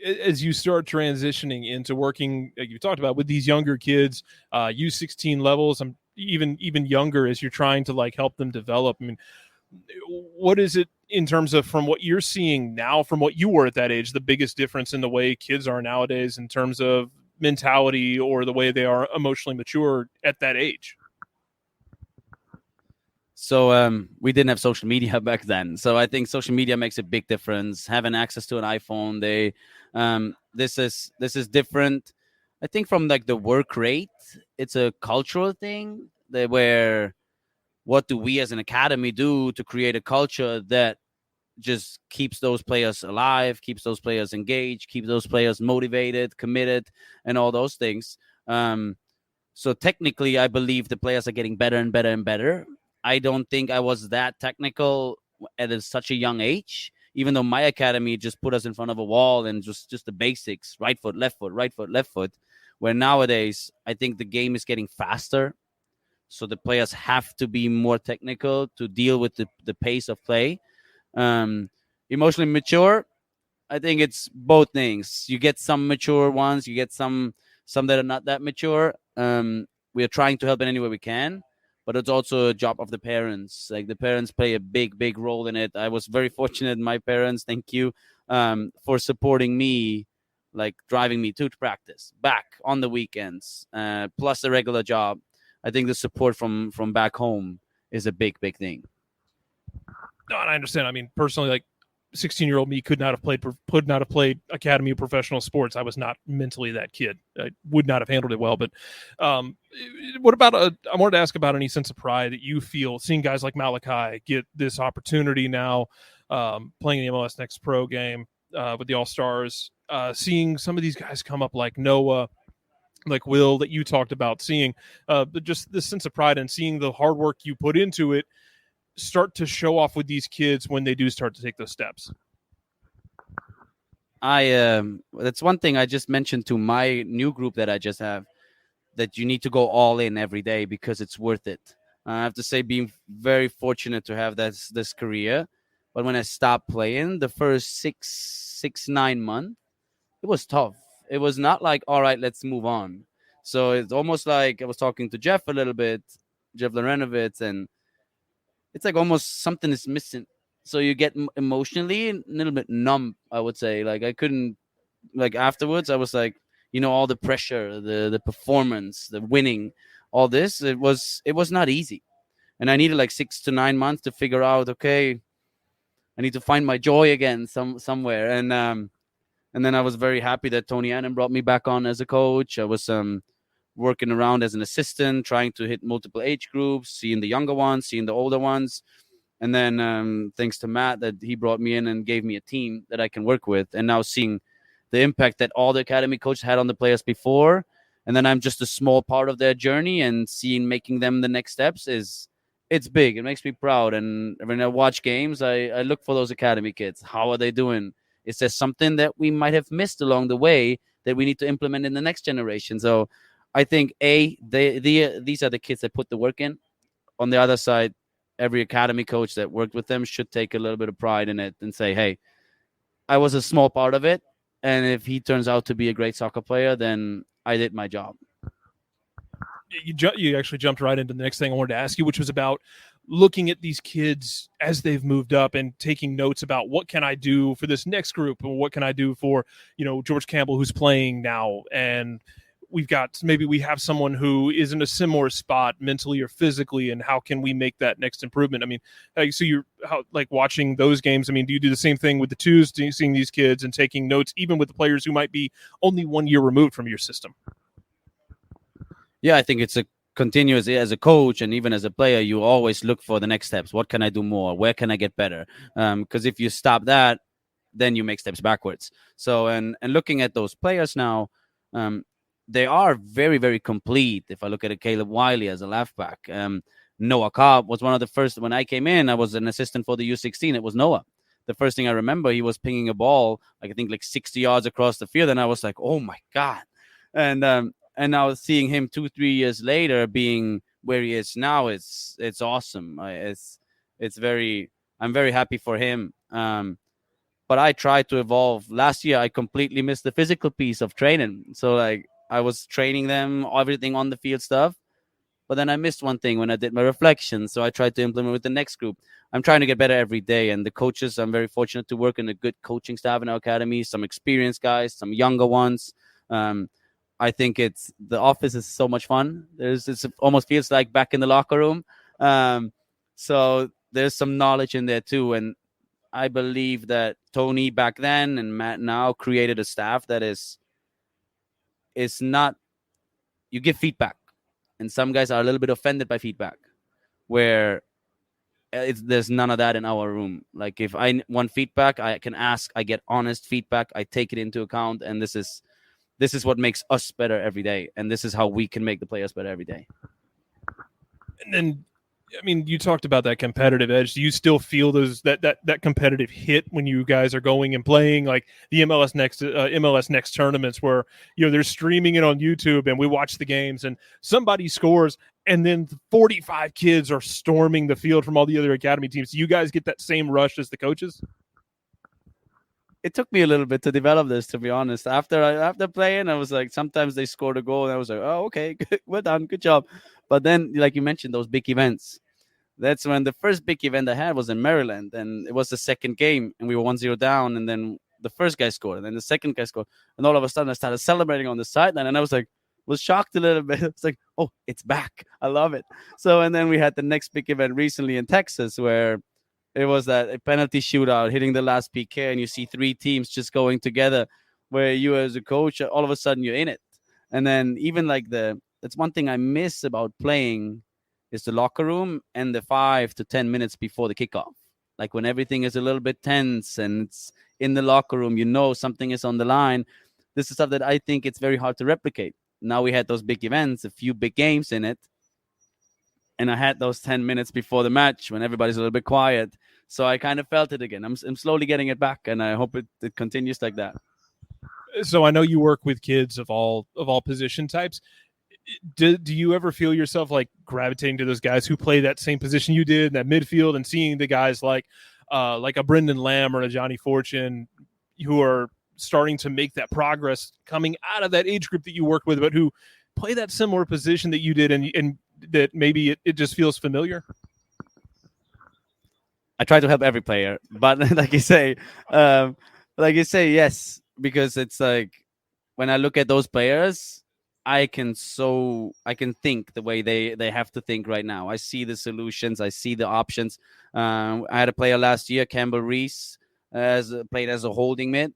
as you start transitioning into working, like you talked about, with these younger kids, U16 levels, I'm even younger, as you're trying to like help them develop. I mean, what is it in terms of, from what you're seeing now, from what you were at that age, the biggest difference in the way kids are nowadays in terms of mentality or the way they are emotionally mature at that age? So we didn't have social media back then. So I think social media makes a big difference. Having access to an iPhone, this is different. I think from like the work rate, it's a cultural thing where what do we as an academy do to create a culture that just keeps those players alive, keeps those players engaged, keeps those players motivated, committed, and all those things. So technically, I believe the players are getting better and better and better. I don't think I was that technical at such a young age, even though my academy just put us in front of a wall and just the basics, right foot, left foot, right foot, left foot. Where nowadays, I think the game is getting faster. So the players have to be more technical to deal with the pace of play. Emotionally mature, I think it's both things. You get some mature ones, you get some that are not that mature. We are trying to help in any way we can, but it's also a job of the parents. Like the parents play a big role in it. I was very fortunate. My parents, thank you, for supporting me, like driving me to practice, back on the weekends, plus a regular job. I think the support from back home is a big thing. No, and I understand. I mean, personally, like 16-year-old me could not have played academy of professional sports. I was not mentally that kid. I would not have handled it well. But what about I wanted to ask about any sense of pride that you feel seeing guys like Malachi get this opportunity now, playing the MLS Next Pro game with the All-Stars, seeing some of these guys come up like Noah, like Will that you talked about, seeing but just this sense of pride and seeing the hard work you put into it start to show off with these kids when they do start to take those steps. That's one thing I just mentioned to my new group that I just have, that you need to go all in every day because it's worth it. I have to say, being very fortunate to have this career, but when I stopped playing the first 9 months, it was tough. It was not like, all right, let's move on. So it's almost like I was talking to Jeff a little bit, Jeff Lorenovitz, and it's like almost something is missing. So you get emotionally a little bit numb, I would say. Like I couldn't, like afterwards, I was like, all the pressure, the performance, the winning, all this, it was not easy. And I needed like 6 to 9 months to figure out, okay, I need to find my joy again somewhere. And then I was very happy that Tony Annan brought me back on as a coach. I was working around as an assistant, trying to hit multiple age groups, seeing the younger ones, seeing the older ones. And then thanks to Matt, that he brought me in and gave me a team that I can work with. And now seeing the impact that all the academy coaches had on the players before, and then I'm just a small part of their journey, and making them the next steps it's big. It makes me proud. And when I watch games, I look for those academy kids. How are they doing? Is there something that we might have missed along the way that we need to implement in the next generation? So I think these are the kids that put the work in. On the other side, every academy coach that worked with them should take a little bit of pride in it and say, hey, I was a small part of it. And if he turns out to be a great soccer player, then I did my job. You actually jumped right into the next thing I wanted to ask you, which was about looking at these kids as they've moved up and taking notes about what can I do for this next group, and what can I do for, George Campbell, who's playing now. And we have someone who is in a similar spot mentally or physically, and how can we make that next improvement? I mean, so you're watching those games. I mean, do you do the same thing with the twos, seeing these kids and taking notes, even with the players who might be only 1 year removed from your system? Yeah, I think it's a continuous. As a coach and even as a player, you always look for the next steps. What can I do more? Where can I get better? Because if you stop that, then you make steps backwards. So, and looking at those players now, they are very, very complete. If I look at a Caleb Wiley as a left back, Noah Cobb was one of the first. When I came in, I was an assistant for the U16. It was Noah. The first thing I remember, he was pinging a ball, I think 60 yards across the field, and I was like, oh my God. And now seeing him 2-3 years later being where he is now, it's awesome. I'm very happy for him. But I tried to evolve. Last year, I completely missed the physical piece of training. So I was training them, everything on the field stuff. But then I missed one thing when I did my reflection. So I tried to implement with the next group. I'm trying to get better every day. And the coaches, I'm very fortunate to work in a good coaching staff in our academy, some experienced guys, some younger ones. I think the office is so much fun. It almost feels like back in the locker room. So there's some knowledge in there too. And I believe that Tony back then and Matt now created a staff that is not, you give feedback, and some guys are a little bit offended by feedback, where there's none of that in our room. Like if I want feedback, I can ask, I get honest feedback, I take it into account, and this is what makes us better every day, and this is how we can make the players better every day. And then, I mean, you talked about that competitive edge. Do you still feel that competitive hit when you guys are going and playing like the MLS Next tournaments, where they're streaming it on YouTube and we watch the games and somebody scores and then 45 kids are storming the field from all the other academy teams? Do you guys get that same rush as the coaches? It took me a little bit to develop this, to be honest. After playing, I was like, sometimes they scored a goal and I was like, oh, okay, well done, good job. But then, like you mentioned, those big events. That's when the first big event I had was in Maryland, and it was the second game, and we were 1-0 down, and then the first guy scored, and then the second guy scored, and all of a sudden I started celebrating on the sideline, and I was shocked a little bit. It's like, oh, it's back. I love it. So, and then we had the next big event recently in Texas, where it was that a penalty shootout, hitting the last PK, and you see three teams just going together, where you as a coach, all of a sudden you're in it. And then even like that's one thing I miss about playing is the locker room and the 5 to 10 minutes before the kickoff. Like when everything is a little bit tense and it's in the locker room, something is on the line. This is stuff that I think it's very hard to replicate. Now we had those big events, a few big games in it. And I had those 10 minutes before the match when everybody's a little bit quiet. So I kind of felt it again. I'm slowly getting it back, and I hope it continues like that. So I know you work with kids of all position types. Do you ever feel yourself like gravitating to those guys who play that same position you did in that midfield, and seeing the guys like a Brendan Lamb or a Johnny Fortune who are starting to make that progress coming out of that age group that you worked with, but who play that similar position that you did, and that maybe it just feels familiar? I try to help every player, but like you say, yes, because it's like when I look at those players, I can think the way they have to think right now. I see the solutions, I see the options. I had a player last year, Campbell Reese, played as a holding mid.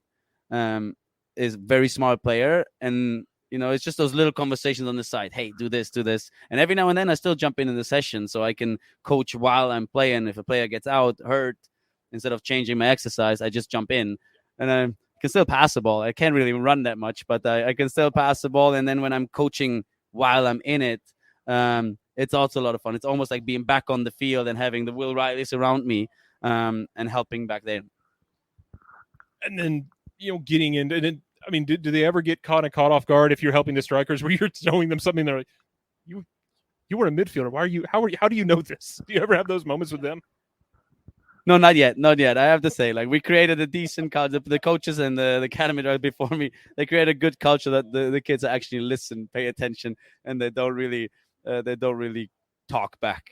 Is a very smart player, and it's just those little conversations on the side. Hey, do this, and every now and then I still jump in the session so I can coach while I'm playing. If a player gets hurt, instead of changing my exercise, I just jump in, and I can still pass the ball. I can't really run that much, but I can still pass the ball. And then when I'm coaching while I'm in it, it's also a lot of fun. It's almost like being back on the field and having the Will Rileys around me, and helping back there. And then getting into it. I mean, do they ever get caught off guard if you're helping the strikers, where you're showing them something they're like, you were a midfielder. Why are you? How do you know this? Do you ever have those moments with them? No, not yet. I have to say, like, we created a decent culture. The coaches and the academy right before me, they created a good culture that the kids actually listen, pay attention, and they don't really talk back.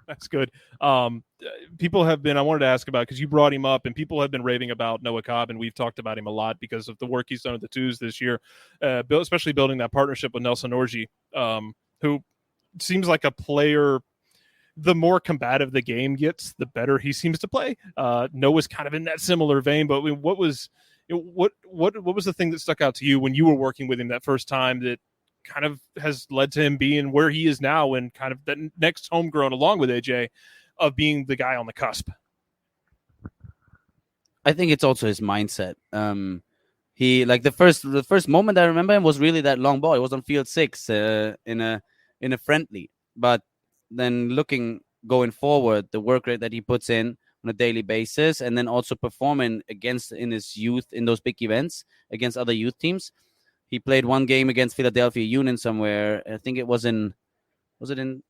That's good. People have been, I wanted to ask about, because you brought him up, and people have been raving about Noah Cobb, and we've talked about him a lot because of the work he's done at the Twos this year, especially building that partnership with Nelson Orji, who seems like a player. The more combative the game gets, the better he seems to play. Noah's kind of in that similar vein, but what was the thing that stuck out to you when you were working with him that first time that kind of has led to him being where he is now, and kind of that next homegrown along with AJ of being the guy on the cusp? I think it's also his mindset. He, like, the first moment I remember him was really that long ball. It was on field 6 in a friendly, but then going forward, the work rate that he puts in on a daily basis, and then also performing in his youth in those big events against other youth teams. He played one game against Philadelphia Union somewhere. I think was it in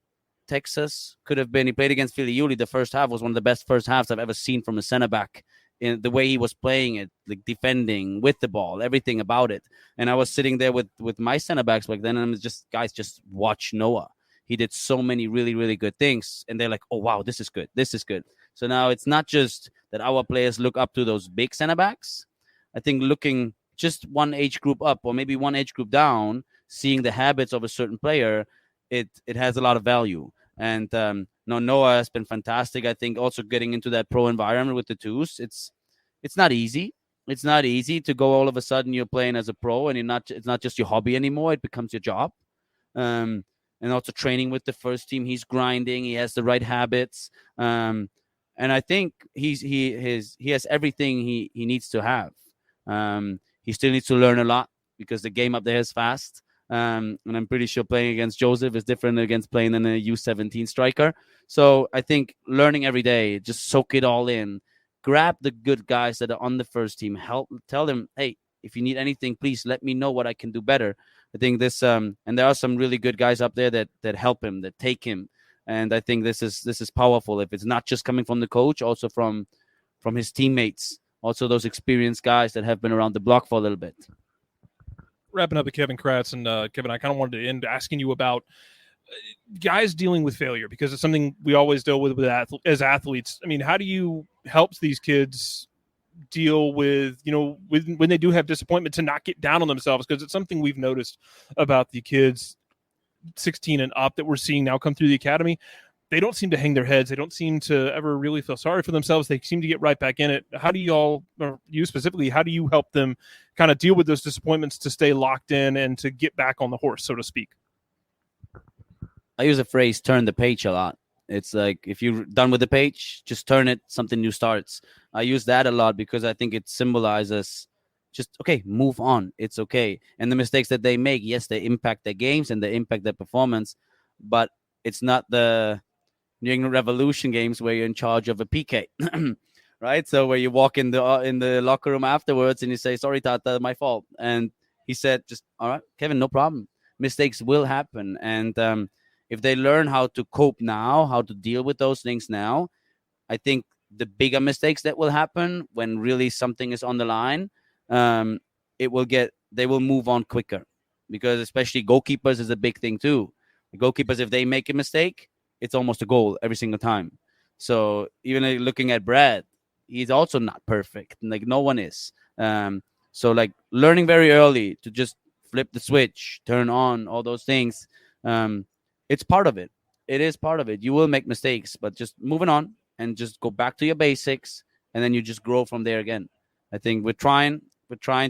Texas? Could have been. He played against Philly Union. The first half was one of the best first halves I've ever seen from a center back. In the way he was playing it, like defending with the ball, everything about it. And I was sitting there with my center backs back then, and I'm just, guys, just watch Noah. He did so many really, really good things. And they're like, oh, wow, this is good. This is good. So now it's not just that our players look up to those big center backs. I think looking just one age group up, or maybe one age group down, seeing the habits of a certain player, it has a lot of value. And no, Noah has been fantastic. I think also getting into that pro environment with the twos, it's not easy. It's not easy to go all of a sudden you're playing as a pro and it's not just your hobby anymore. It becomes your job. And also training with the first team, he's grinding. He has the right habits. And I think he has everything he needs to have. He still needs to learn a lot because the game up there is fast. And I'm pretty sure playing against Joseph is different against playing in a U17 striker. So I think learning every day, just soak it all in. Grab the good guys that are on the first team. Tell them, hey, if you need anything, please let me know what I can do better. I think this, and there are some really good guys up there that help him, that take him. And I think this is powerful. If it's not just coming from the coach, also from his teammates, also those experienced guys that have been around the block for a little bit. Wrapping up with Kevin Kratz, and Kevin, I kind of wanted to end asking you about guys dealing with failure, because it's something we always deal with as athletes. I mean, how do you help these kids deal with, when they do have disappointment, to not get down on themselves? Because it's something we've noticed about the kids 16 and up that we're seeing now come through the academy. They don't seem to hang their heads. They don't seem to ever really feel sorry for themselves. They seem to get right back in it. How do you specifically, how do you help them kind of deal with those disappointments to stay locked in and to get back on the horse, so to speak? I use the phrase turn the page a lot. It's like, if you're done with the page, just turn it, something new starts. I use that a lot because I think it symbolizes just, okay, move on. It's okay. And the mistakes that they make, yes, they impact their games and they impact their performance, but it's not the New England Revolution games where you're in charge of a PK, right? So where you walk in the locker room afterwards and you say, sorry, Tata, my fault. And he said, just, all right, Kevin, no problem. Mistakes will happen. And if they learn how to cope now, how to deal with those things now, I think the bigger mistakes that will happen when really something is on the line, they will move on quicker, because especially goalkeepers is a big thing too. The goalkeepers, if they make a mistake, it's almost a goal every single time. So even looking at Brad, he's also not perfect. Like, no one is. So like learning very early to just flip the switch, turn on all those things. It's part of it. It is part of it. You will make mistakes, but just moving on and just go back to your basics, and then you just grow from there again. I think we're trying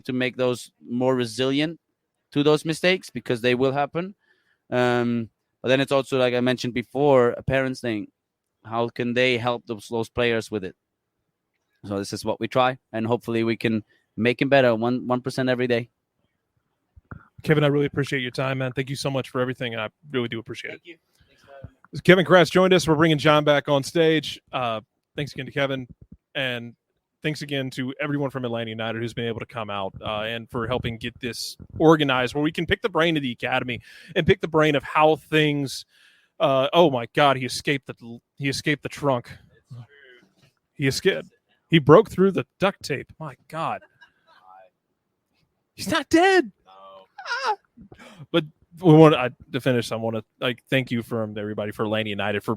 to make those more resilient to those mistakes, because they will happen. But then it's also, like I mentioned before, a parent's thing. How can they help those players with it? So this is what we try, and hopefully we can make him better 1% every day. Kevin, I really appreciate your time, man. Thank you so much for everything. I really do appreciate it. Thank you. Kevin Kratz joined us. We're bringing John back on stage. Thanks again to Kevin, and thanks again to everyone from Atlanta United who's been able to come out and for helping get this organized, where we can pick the brain of the academy and pick the brain of how things. Oh my God, he escaped the trunk. He escaped. He broke through the duct tape. My God, he's not dead. But we want to finish. I want to thank you from everybody for Atlanta United for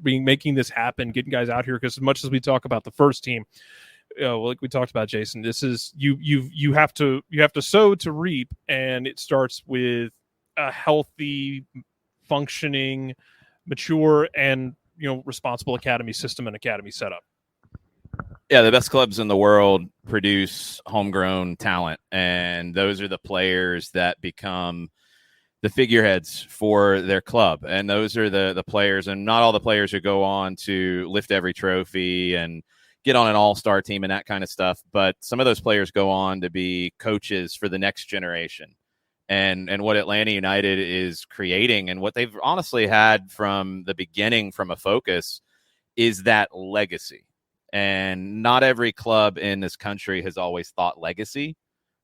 making this happen, getting guys out here. Because as much as we talk about the first team, like we talked about, Jason, this is you have to sow to reap, and it starts with a healthy, functioning, mature, and responsible academy system and academy setup. Yeah, the best clubs in the world produce homegrown talent, and those are the players that become the figureheads for their club. And those are the players, and not all the players who go on to lift every trophy and get on an all-star team and that kind of stuff. But some of those players go on to be coaches for the next generation. And what Atlanta United is creating, and what they've honestly had from the beginning from a focus, is that legacy. And not every club in this country has always thought legacy.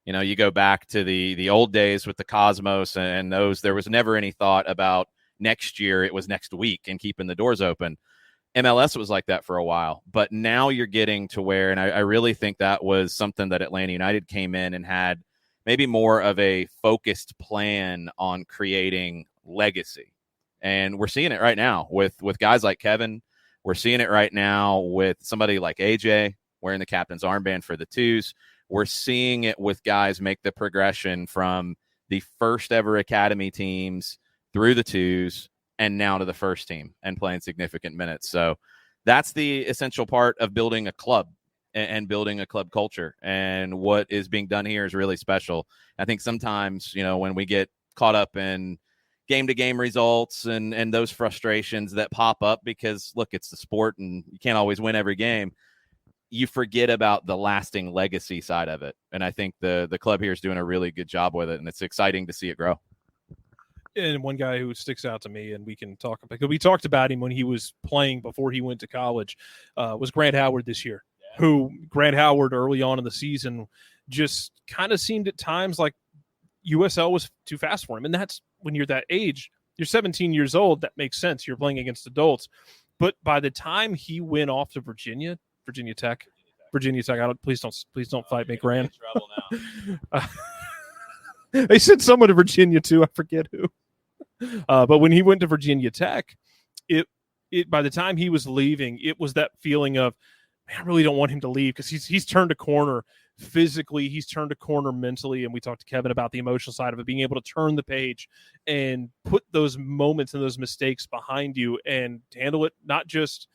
You go back to the old days with the Cosmos and those, there was never any thought about next year. It was next week and keeping the doors open. MLS was like that for a while, but now you're getting to where, and I really think that was something that Atlanta United came in and had maybe more of a focused plan on creating legacy. And we're seeing it right now with guys like Kevin. We're seeing it right now with somebody like AJ wearing the captain's armband for the twos. We're seeing it with guys make the progression from the first ever academy teams through the twos and now to the first team and playing significant minutes. So that's the essential part of building a club and building a club culture. And what is being done here is really special. I think sometimes, when we get caught up in game-to-game results and those frustrations that pop up because, look, it's the sport and you can't always win every game, you forget about the lasting legacy side of it. And I think the club here is doing a really good job with it, and it's exciting to see it grow. And one guy who sticks out to me, and we can talk about, because we talked about him when he was playing before he went to college, was Grant Howard this year. Who Grant Howard early on in the season just kind of seemed at times like USL was too fast for him. And that's when you're that age, you're 17 years old. That makes sense. You're playing against adults. But by the time he went off to Virginia Tech, please don't fight me, Grant. They sent someone to Virginia too. I forget who. But when he went to Virginia Tech, it by the time he was leaving, it was that feeling of, man, I really don't want him to leave, because he's turned a corner physically, he's turned a corner mentally, and we talked to Kevin about the emotional side of it, being able to turn the page and put those moments and those mistakes behind you and handle it, not just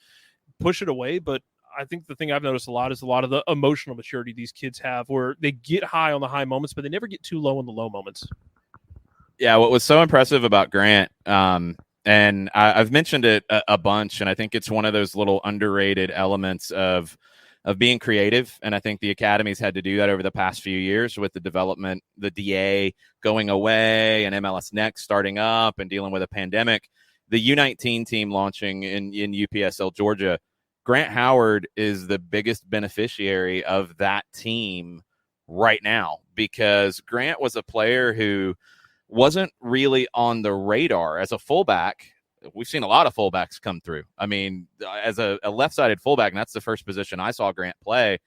push it away. But I think the thing I've noticed a lot is a lot of the emotional maturity these kids have, where they get high on the high moments, but they never get too low on the low moments. Yeah, what was so impressive about Grant, and I've mentioned it a bunch, and I think it's one of those little underrated elements of being creative. And I think the academy's had to do that over the past few years with the development, the DA going away and MLS Next starting up and dealing with a pandemic. The U19 team launching in UPSL Georgia, Grant Howard is the biggest beneficiary of that team right now, because Grant was a player who wasn't really on the radar as a fullback. We've seen a lot of fullbacks come through. I mean, as a left-sided fullback, and that's the first position I saw Grant play,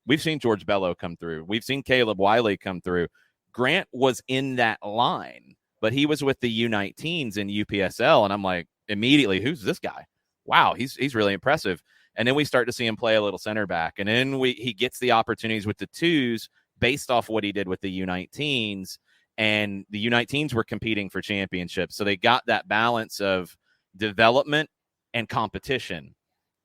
we've seen George Bello come through. We've seen Caleb Wiley come through. Grant was in that line, but he was with the U19s in UPSL, and I'm like, immediately, who's this guy? Wow, he's really impressive. And then we start to see him play a little center back, and then he gets the opportunities with the twos based off what he did with the U19s. And the U19s were competing for championships. So they got that balance of development and competition.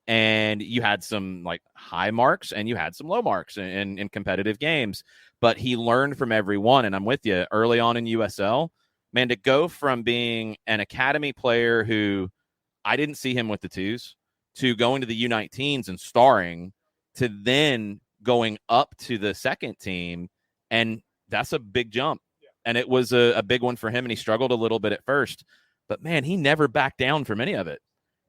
And you had some like high marks and you had some low marks in competitive games. But he learned from everyone. And I'm with you, early on in USL, man, to go from being an academy player who I didn't see him with the twos to going to the U19s and starring to then going up to the second team. And that's a big jump. And it was a big one for him, and he struggled a little bit at first. But, man, he never backed down from any of it,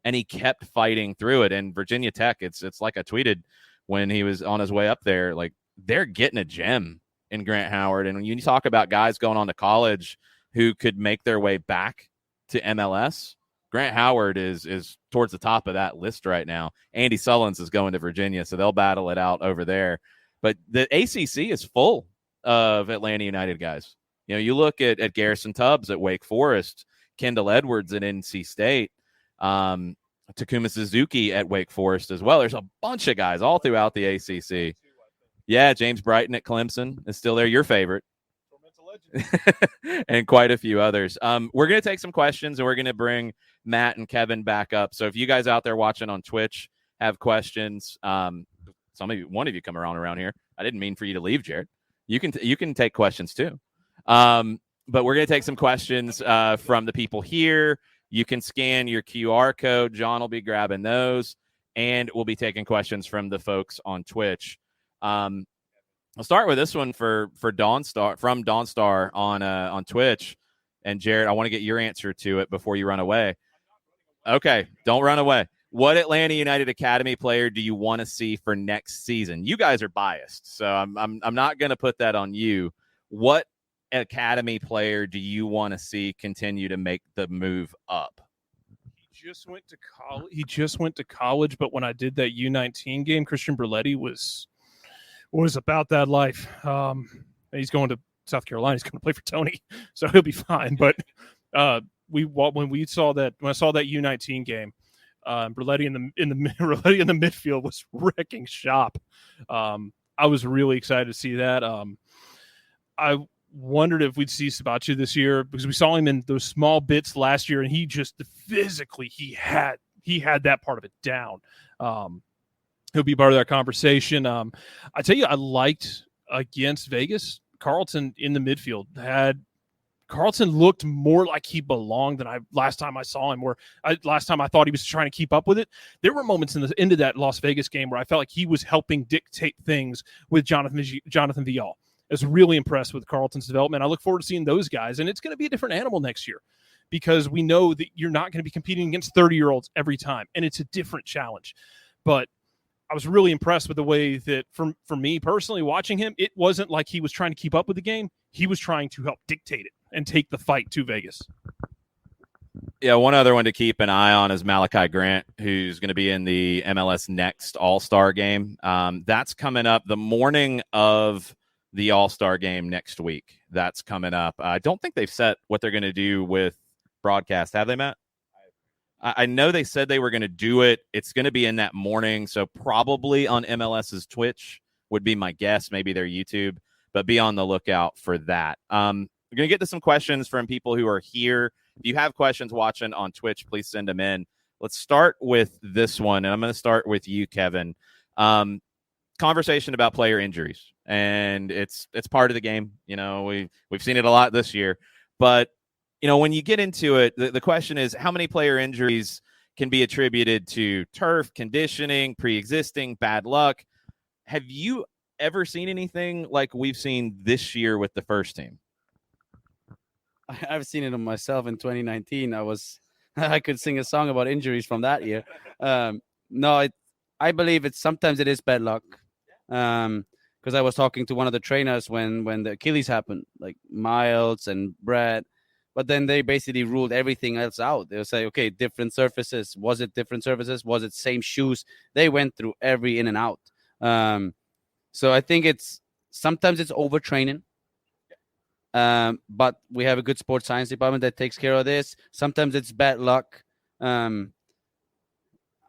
and he kept fighting through it. And Virginia Tech, it's like I tweeted when he was on his way up there, like, they're getting a gem in Grant Howard. And when you talk about guys going on to college who could make their way back to MLS, Grant Howard is towards the top of that list right now. Andy Sullins is going to Virginia, so they'll battle it out over there. But the ACC is full of Atlanta United guys. You look at Garrison Tubbs at Wake Forest, Kendall Edwards at NC State, Takuma Suzuki at Wake Forest as well. There's a bunch of guys all throughout the ACC. Yeah, James Brighton at Clemson is still there, your favorite. And quite a few others. We're going to take some questions, and we're going to bring Matt and Kevin back up. So if you guys out there watching on Twitch have questions, one of you come around here. I didn't mean for you to leave, Jared. You can take questions too. But we're going to take some questions from the people here. You can scan your QR code. John will be grabbing those, and we'll be taking questions from the folks on Twitch. I'll start with this one for Dawnstar, from Dawnstar on Twitch. And Jared, I want to get your answer to it before you run away. Okay, don't run away. What Atlanta United Academy player do you want to see for next season? You guys are biased, so I'm not going to put that on you. What academy player do you want to see continue to make the move up? He just went to college, but when I did that U19 game, Christian Burletti was about that life. He's going to South Carolina. He's going to play for Tony, so he'll be fine. But when I saw that U19 game, Burletti in the midfield was wrecking shop. I was really excited to see that. wondered if we'd see Sabachu this year because we saw him in those small bits last year, and he just physically he had that part of it down. He'll be part of that conversation. I tell you, I liked against Vegas, Carlton in the midfield. Carlton looked more like he belonged than last time I saw him, last time I thought he was trying to keep up with it. There were moments in the end of that Las Vegas game where I felt like he was helping dictate things with Jonathan Viall. I was really impressed with Carlton's development. I look forward to seeing those guys, and it's going to be a different animal next year because we know that you're not going to be competing against 30-year-olds every time, and it's a different challenge. But I was really impressed with the way that, for me personally, watching him, it wasn't like he was trying to keep up with the game. He was trying to help dictate it and take the fight to Vegas. Yeah, one other one to keep an eye on is Malachi Grant, who's going to be in the MLS Next All-Star game. That's coming up the morning of the All-Star game next week. That's coming up. I don't think they've set what they're going to do with broadcast. Have they, Matt? I know they said they were going to do it. It's going to be in that morning, so probably on MLS's Twitch would be my guess, maybe their YouTube, but be on the lookout for that. We're going to get to some questions from people who are here. If you have questions watching on Twitch, please send them in. Let's start with this one, and I'm going to start with you, Kevin. Conversation about player injuries, and it's part of the game. You know, we've seen it a lot this year, but you know, when you get into it, the question is how many player injuries can be attributed to turf, conditioning, pre-existing, bad luck. Have you ever seen anything like we've seen this year with the first team? I've seen it on myself in 2019. I could sing a song about injuries from that year. No, I believe sometimes it is bad luck. Because I was talking to one of the trainers when the Achilles happened, like Miles and Brad, but then they basically ruled everything else out. They'll say, okay, different surfaces. Was it different surfaces? Was it same shoes? They went through every in and out. So I think sometimes it's overtraining. But we have a good sports science department that takes care of this. Sometimes it's bad luck.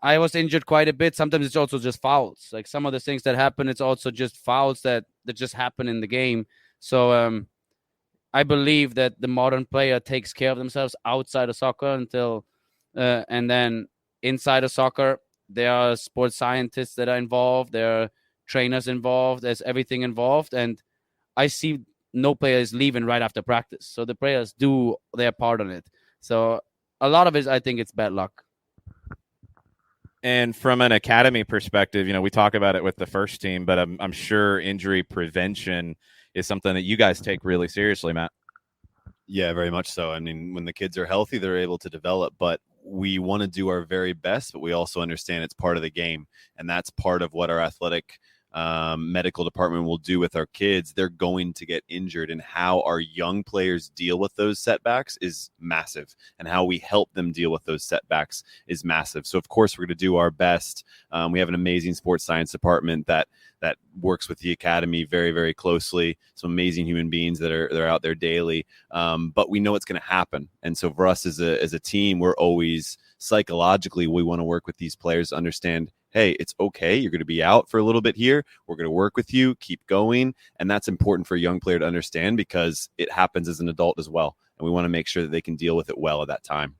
I was injured quite a bit. Sometimes it's also just fouls. Like some of the things that happen, it's also just fouls that just happen in the game. So I believe that the modern player takes care of themselves outside of soccer and then inside of soccer, there are sports scientists that are involved. There are trainers involved. There's everything involved. And I see no player is leaving right after practice. So the players do their part on it. So a lot of it, I think it's bad luck. And from an academy perspective, you know, we talk about it with the first team, but I'm sure injury prevention is something that you guys take really seriously, Matt. Yeah, very much so. I mean, when the kids are healthy, they're able to develop, but we want to do our very best, but we also understand it's part of the game. And that's part of what our athletic medical department will do with our kids. They're going to get injured, and how our young players deal with those setbacks is massive, and how we help them deal with those setbacks is massive. So of course we're going to do our best. We have an amazing sports science department that works with the academy very, very closely. Some amazing human beings that are out there daily. But we know it's going to happen. And so for us as a team, we're always psychologically, we want to work with these players to understand, hey, it's okay. You're going to be out for a little bit here. We're going to work with you. Keep going. And that's important for a young player to understand because it happens as an adult as well. And we want to make sure that they can deal with it well at that time.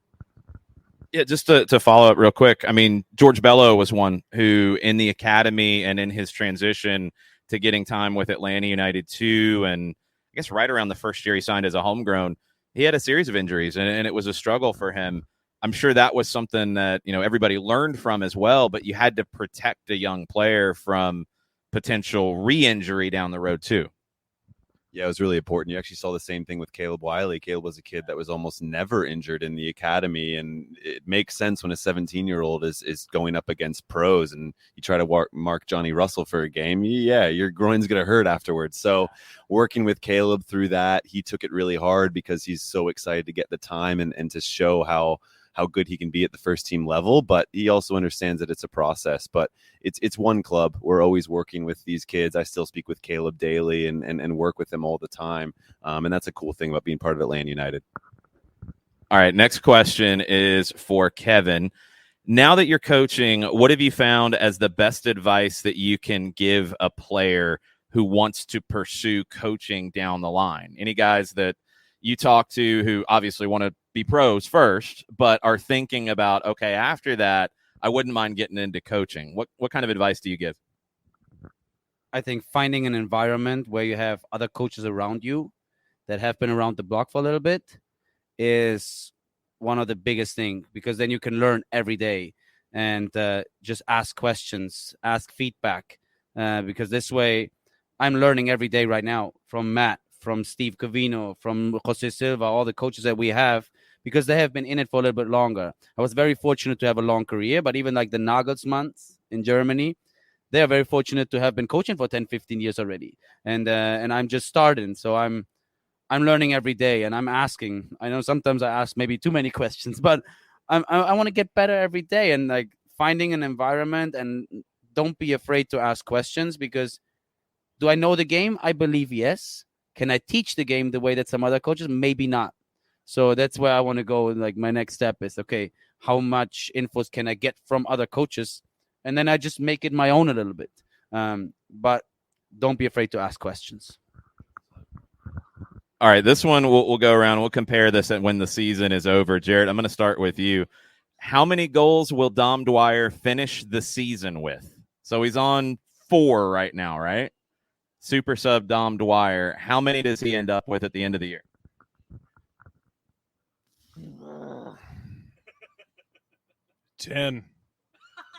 Yeah, just to follow up real quick. I mean, George Bello was one who in the academy and in his transition to getting time with Atlanta United too, and I guess right around the first year he signed as a homegrown, he had a series of injuries and it was a struggle for him. I'm sure that was something that, you know, everybody learned from as well, but you had to protect a young player from potential re-injury down the road too. Yeah, it was really important. You actually saw the same thing with Caleb Wiley. Caleb was a kid that was almost never injured in the academy, and it makes sense when a 17-year-old is going up against pros and you try to mark Johnny Russell for a game. Yeah, your groin's going to hurt afterwards. So working with Caleb through that, he took it really hard because he's so excited to get the time and to show how good he can be at the first team level, but he also understands that it's a process. But it's one club. We're always working with these kids. I still speak with Caleb daily and work with him all the time. And that's a cool thing about being part of Atlanta United. All right, next question is for Kevin. Now that you're coaching, what have you found as the best advice that you can give a player who wants to pursue coaching down the line? Any guys that you talk to who obviously want to be pros first, but are thinking about, okay, after that, I wouldn't mind getting into coaching. What kind of advice do you give? I think finding an environment where you have other coaches around you that have been around the block for a little bit is one of the biggest things, because then you can learn every day and just ask questions, ask feedback, because this way I'm learning every day right now from Matt, from Steve Covino, from Jose Silva, all the coaches that we have, because they have been in it for a little bit longer. I was very fortunate to have a long career, but even like the Nagelsmanns in Germany, they are very fortunate to have been coaching for 10, 15 years already. And I'm just starting. So I'm learning every day, and I'm asking. I know sometimes I ask maybe too many questions, but I want to get better every day, and like finding an environment, and don't be afraid to ask questions, because do I know the game? I believe yes. Can I teach the game the way that some other coaches? Maybe not. So that's where I want to go. Like my next step is, okay, how much info can I get from other coaches? And then I just make it my own a little bit. But don't be afraid to ask questions. All right, this one we'll go around. We'll compare this when the season is over. Jared, I'm going to start with you. How many goals will Dom Dwyer finish the season with? So he's on 4 right now, right? Super sub Dom Dwyer. How many does he end up with at the end of the year? 10.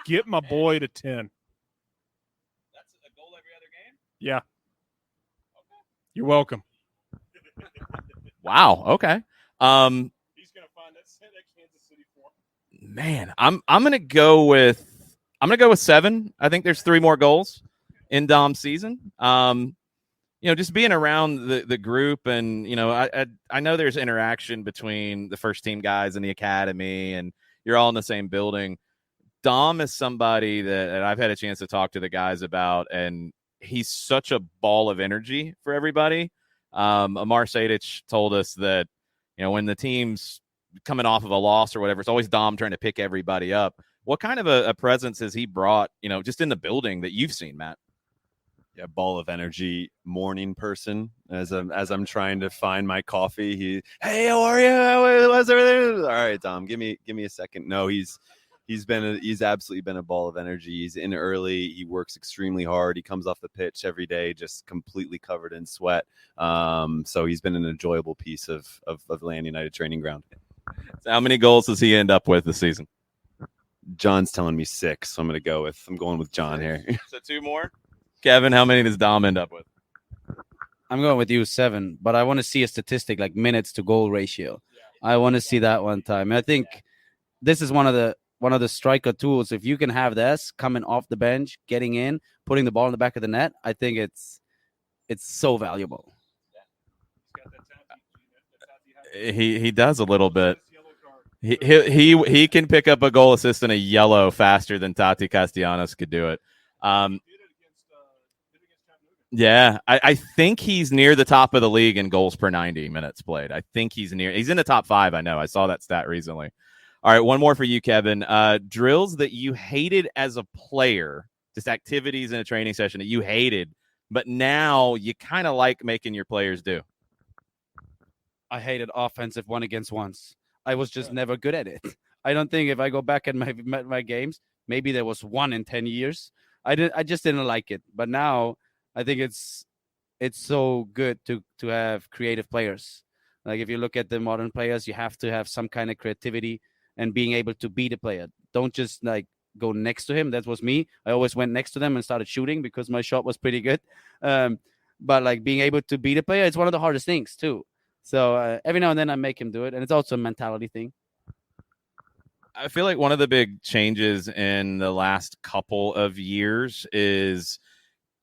Get my boy to 10. That's a goal every other game? Yeah. Okay. You're welcome. Wow. Okay. He's gonna find that Kansas City form. Man, I'm gonna go with 7. I think there's 3 more goals in Dom's season. Just being around the group, and I know there's interaction between the first team guys and the academy, and you're all in the same building. Dom is somebody that I've had a chance to talk to the guys about, and he's such a ball of energy for everybody. Amar Sadic told us that, when the team's coming off of a loss or whatever, it's always Dom trying to pick everybody up. What kind of a presence has he brought, just in the building that you've seen, Matt? Yeah, ball of energy, morning person. As I'm trying to find my coffee, hey, how are you? What's everything? All right, Dom, give me a second. No, he's absolutely been a ball of energy. He's in early. He works extremely hard. He comes off the pitch every day just completely covered in sweat. So he's been an enjoyable piece of Land United training ground. So how many goals does he end up with this season? John's telling me 6, so I'm going with John here. So 2 more. Kevin, how many does Dom end up with? I'm going with you 7, but I want to see a statistic like minutes to goal ratio. I want to see that one time. And I think this is one of the striker tools. If you can have this coming off the bench, getting in, putting the ball in the back of the net, I think it's so valuable. He does a little bit. He can pick up a goal assist in a yellow faster than Tati Castellanos could do it. Yeah, I think he's near the top of the league in goals per 90 minutes played. I think he's in the top 5. I know. I saw that stat recently. All right, one more for you, Kevin. Drills that you hated as a player, just activities in a training session that you hated, but now you kind of like making your players do. I hated offensive 1-against-1s. I was just never good at it. I don't think if I go back at my games, maybe there was 1 in 10 years. I just didn't like it. But now I think it's so good to have creative players. Like if you look at the modern players, you have to have some kind of creativity and being able to beat a player. Don't just like go next to him. That was me. I always went next to them and started shooting because my shot was pretty good. But like being able to beat a player, it's one of the hardest things too. So every now and then I make him do it. And it's also a mentality thing. I feel like one of the big changes in the last couple of years is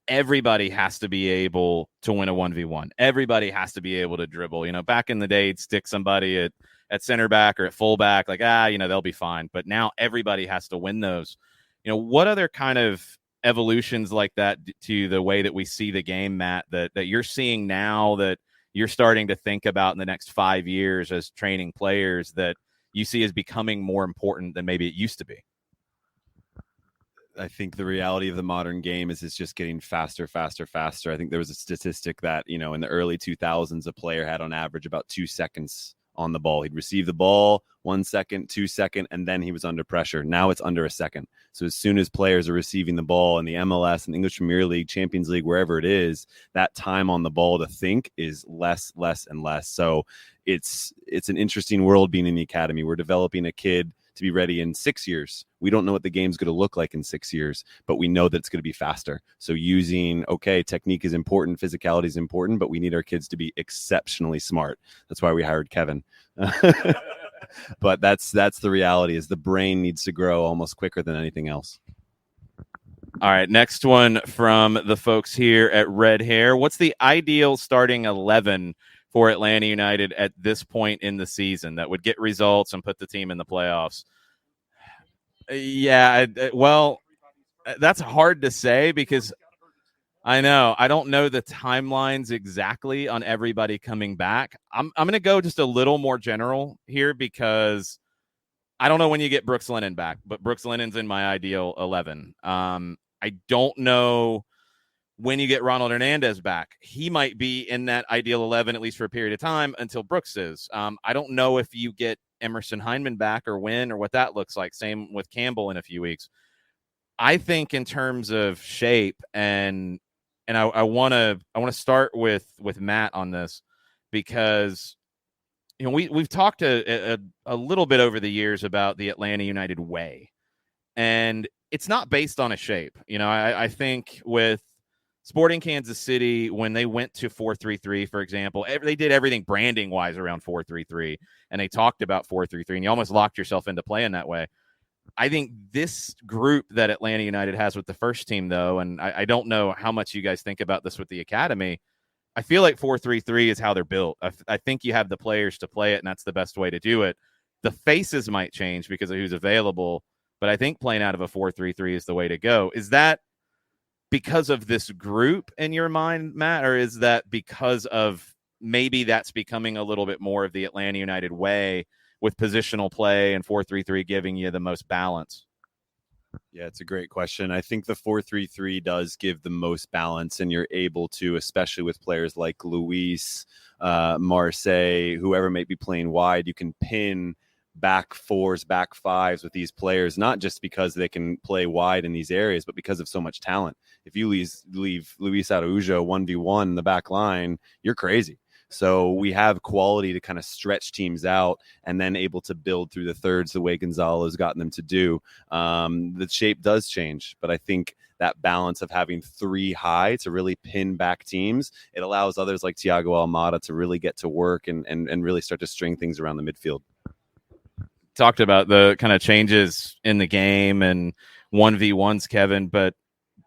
everybody has to be able to win a 1v1. Everybody has to be able to dribble. Back in the day, you'd stick somebody at center back or at fullback, like, they'll be fine. But now everybody has to win those. What other kind of evolutions like that to the way that we see the game, Matt, that you're seeing now that you're starting to think about in the next 5 years as training players that you see as becoming more important than maybe it used to be? I think the reality of the modern game is it's just getting faster. I think there was a statistic that, in the early 2000s, a player had on average about 2 seconds on the ball. He'd receive the ball 1 second, 2 seconds, and then he was under pressure. Now it's under a second. So as soon as players are receiving the ball in the MLS and English Premier League, Champions League, wherever it is, that time on the ball to think is less and less. So it's an interesting world being in the academy. We're developing a kid to be ready in 6 years. We don't know what the game's going to look like in 6 years, but we know that it's going to be faster. So technique is important, physicality is important, but we need our kids to be exceptionally smart. That's why we hired Kevin. But that's the reality, is the brain needs to grow almost quicker than anything else. All right, next one from the folks here at Red Hare. What's the ideal starting 11 for Atlanta United at this point in the season that would get results and put the team in the playoffs? Yeah, well, that's hard to say because I don't know the timelines exactly on everybody coming back. I'm going to go just a little more general here because I don't know when you get Brooks Lennon back, but Brooks Lennon's in my ideal 11. I don't know when you get Ronald Hernandez back. He might be in that ideal 11, at least for a period of time, until Brooks is. I don't know if you get Emerson Hyndman back or when or what that looks like. Same with Campbell in a few weeks. I think in terms of shape, and I want to start with Matt on this because we've talked a little bit over the years about the Atlanta United way, and it's not based on a shape. I think with Sporting Kansas City, when they went to 4-3-3, for example, they did everything branding wise around 4-3-3, and they talked about 4-3-3, and you almost locked yourself into playing that way. I think this group that Atlanta United has with the first team, though, and I don't know how much you guys think about this with the academy, I feel like 4-3-3 is how they're built. I think you have the players to play it, and that's the best way to do it. The faces might change because of who's available, but I think playing out of a 4-3-3 is the way to go. Is that because of this group in your mind, Matt, or is that because of maybe that's becoming a little bit more of the Atlanta United way with positional play and 4-3-3 giving you the most balance? Yeah, it's a great question. I think the 4-3-3 does give the most balance, and you're able to, especially with players like Luis, Marseille, whoever may be playing wide, you can pin back fours, back fives with these players, not just because they can play wide in these areas, but because of so much talent. If you leave Luis Araujo 1v1 in the back line, you're crazy. So we have quality to kind of stretch teams out and then able to build through the thirds the way Gonzalo's gotten them to do. The shape does change, but I think that balance of having three high to really pin back teams, it allows others like Thiago Almada to really get to work and really start to string things around the midfield. Talked about the kind of changes in the game and 1v1s, Kevin, but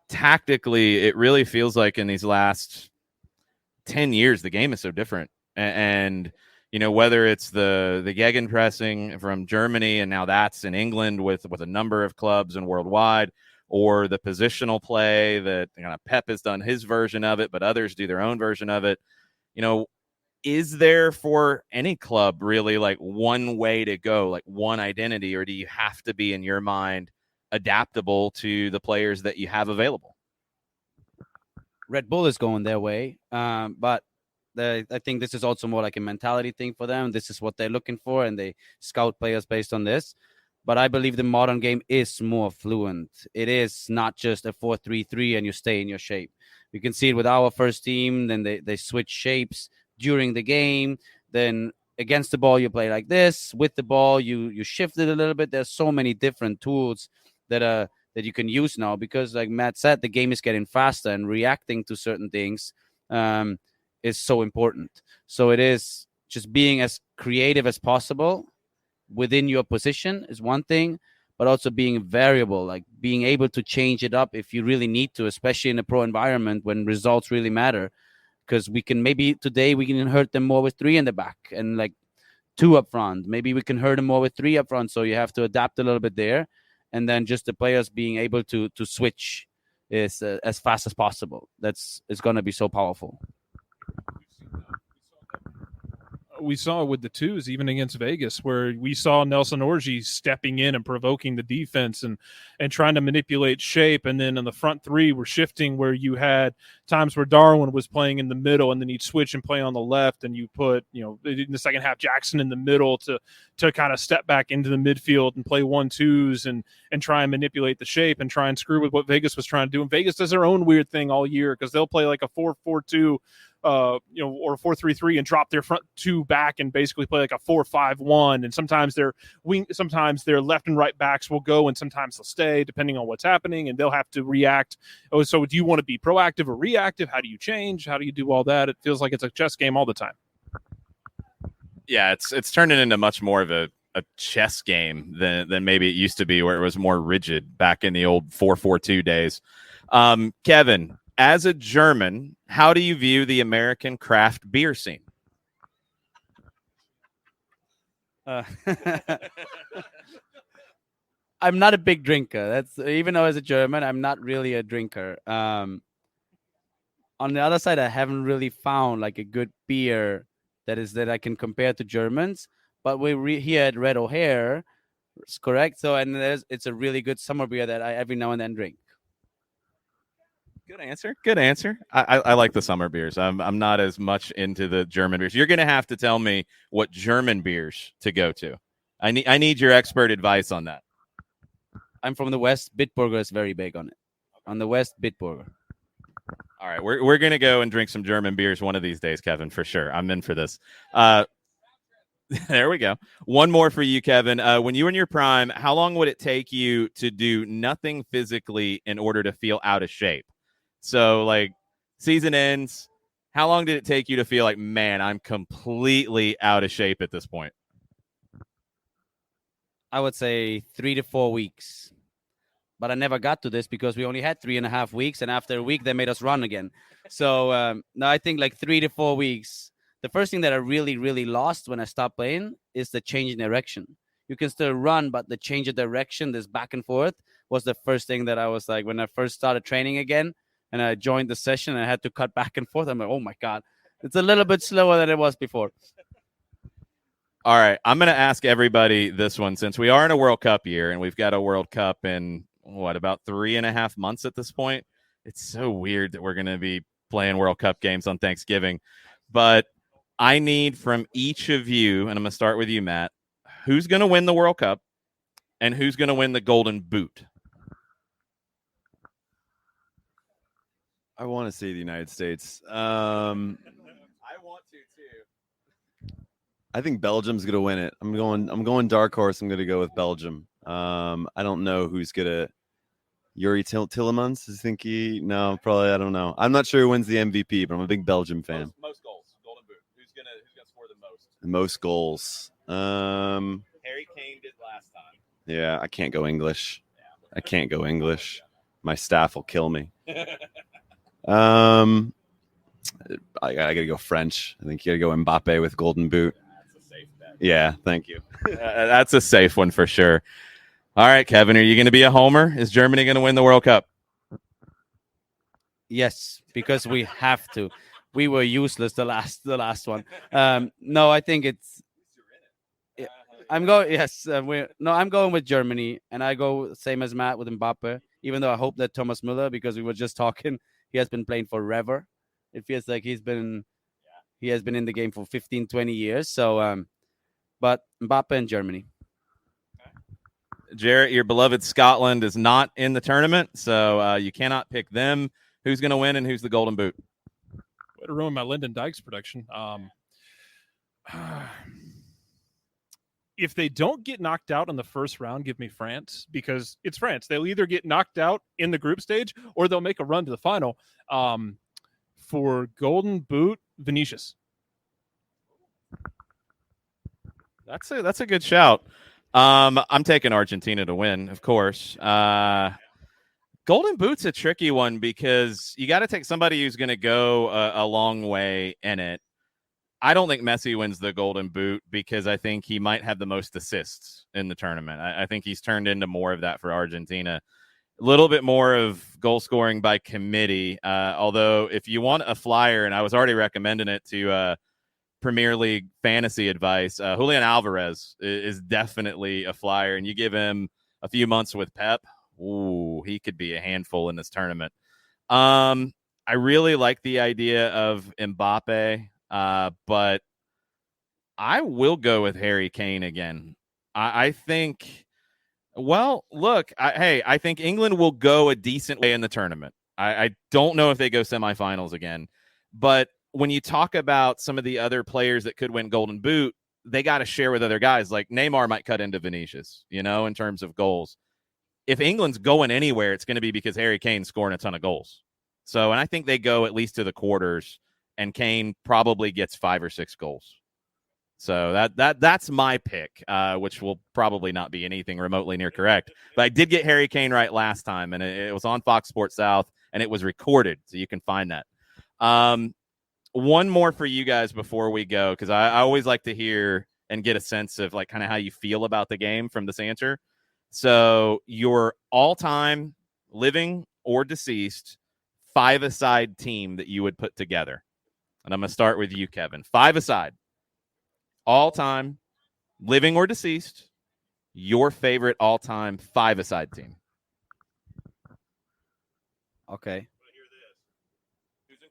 tactically, it really feels like in these last 10 years, the game is so different. And whether it's the gegenpressing from Germany, and now that's in England with a number of clubs and worldwide, or the positional play that Pep has done his version of it, but others do their own version of it. Is there for any club really like one way to go, like one identity, or do you have to be in your mind adaptable to the players that you have available? Red Bull is going their way, but I think this is also more like a mentality thing for them. This is what they're looking for, and they scout players based on this. But I believe the modern game is more fluent. It is not just a 4-3-3 and you stay in your shape. You can see it with our first team. Then they switch shapes during the game. Then against the ball, you play like this. With the ball, you shift it a little bit. There's so many different tools that you can use now because, like Matt said, the game is getting faster and reacting to certain things is so important. So it is just being as creative as possible within your position is one thing, but also being variable, like being able to change it up if you really need to, especially in a pro environment when results really matter. Because today we can hurt them more with three in the back and like two up front. Maybe we can hurt them more with three up front. So you have to adapt a little bit there. And then just the players being able to switch is as fast as possible. It's going to be so powerful. we saw with the twos, even against Vegas, where we saw Nelson Orji stepping in and provoking the defense and trying to manipulate shape. And then on the front three, we're shifting where you had times where Darwin was playing in the middle and then he'd switch and play on the left. And you put, in the second half, Jackson in the middle to kind of step back into the midfield and play 1-2s and try and manipulate the shape and try and screw with what Vegas was trying to do. And Vegas does their own weird thing all year because they'll play like a 4-4-2, or a 4-3-3 and drop their front two back and basically play like a 4-5-1. And sometimes their left and right backs will go and sometimes they'll stay depending on what's happening and they'll have to react. Oh, so do you want to be proactive or reactive? How do you change? How do you do all that? It feels like it's a chess game all the time. Yeah, it's turning into much more of a chess game than maybe it used to be, where it was more rigid back in the old 4-4-2 days. Kevin, as a German, how do you view the American craft beer scene? I'm not a big drinker. That's even though as a German, I'm not really a drinker. On the other side, I haven't really found like a good beer that I can compare to Germans. But here at Red Hare, it's correct. So it's a really good summer beer that I every now and then drink. Good answer. I like the summer beers. I'm not as much into the German beers. You're going to have to tell me what German beers to go to. I need your expert advice on that. I'm from the West. Bitburger is very big on it. On the West, Bitburger. All right, we're going to go and drink some German beers one of these days, Kevin, for sure. I'm in for this. There we go. One more for you, Kevin. When you were in your prime, how long would it take you to do nothing physically in order to feel out of shape? So, like, season ends, how long did it take you to feel like, man, I'm completely out of shape at this point? I would say 3 to 4 weeks. But I never got to this because we only had 3.5 weeks. And after a week, they made us run again. So, no, I think like 3 to 4 weeks. The first thing that I really, really lost when I stopped playing is the change in direction. You can still run, but the change of direction, this back and forth, was the first thing that I was like, when I first started training again, and I joined the session and I had to cut back and forth. I'm like, oh my God, it's a little bit slower than it was before. All right. I'm going to ask everybody this one, since we are in a World Cup year and we've got a World Cup in about 3.5 months at this point. It's so weird that we're going to be playing World Cup games on Thanksgiving, but I need from each of you, and I'm going to start with you, Matt, who's going to win the World Cup and who's going to win the Golden Boot? I want to see the United States. I want to too. I think Belgium's going to win it. I'm going dark horse. I'm going to go with Belgium. I don't know who's going to. Yuri Tillemans, I think no, probably, I don't know. I'm not sure who wins the MVP, but I'm a big Belgium fan. Most goals, Golden Boot. Who's gonna score the most? Most goals. Harry Kane did last time. Yeah, I can't go English. My staff will kill me. I gotta go French. I think you gotta go Mbappe with Golden Boot. That's a safe bet. Yeah, thank you. That's a safe one for sure. All right, Kevin, are you going to be a homer? Is Germany going to win the World Cup? Yes, because we have to. We were useless the last one. No, I think it's. I'm going. Yes, I'm going with Germany, and I go same as Matt with Mbappe. Even though I hope that Thomas Müller, because we were just talking, he has been playing forever. It feels like he has been in the game for 15, 20 years. So, but Mbappe and Germany. Jarrett, your beloved Scotland is not in the tournament, so you cannot pick them. Who's going to win and who's the Golden Boot? Way to ruin my Lyndon Dykes production. If they don't get knocked out in the first round, give me France, because it's France. They'll either get knocked out in the group stage or they'll make a run to the final. For Golden Boot, Vinicius. That's a good shout. I'm taking Argentina to win, of course. Golden Boot's a tricky one because you got to take somebody who's going to go a long way in it. I don't think Messi wins the Golden Boot because I think he might have the most assists in the tournament. I think he's turned into more of that for Argentina. A little bit more of goal scoring by committee. Although if you want a flyer, and I was already recommending it to Premier League fantasy advice, Julian Alvarez is definitely a flyer, and you give him a few months with Pep, ooh, he could be a handful in this tournament. I really like the idea of Mbappe, but I will go with Harry Kane again. I think, well, look, I think England will go a decent way in the tournament. I don't know if they go semifinals again, but when you talk about some of the other players that could win Golden Boot, they got to share with other guys. Like Neymar might cut into Vinicius, in terms of goals. If England's going anywhere, it's going to be because Harry Kane's scoring a ton of goals. So, and I think they go at least to the quarters, and Kane probably gets 5 or 6 goals. So that's my pick, which will probably not be anything remotely near correct. But I did get Harry Kane right last time, and it was on Fox Sports South, and it was recorded, so you can find that. One more for you guys before we go, because I always like to hear and get a sense of like kind of how you feel about the game from this answer. So your all-time living or deceased 5-a-side team that you would put together. And I'm going to start with you, Kevin. 5-a-side. All-time, living or deceased, your favorite all-time 5-a-side team. Okay. Who's in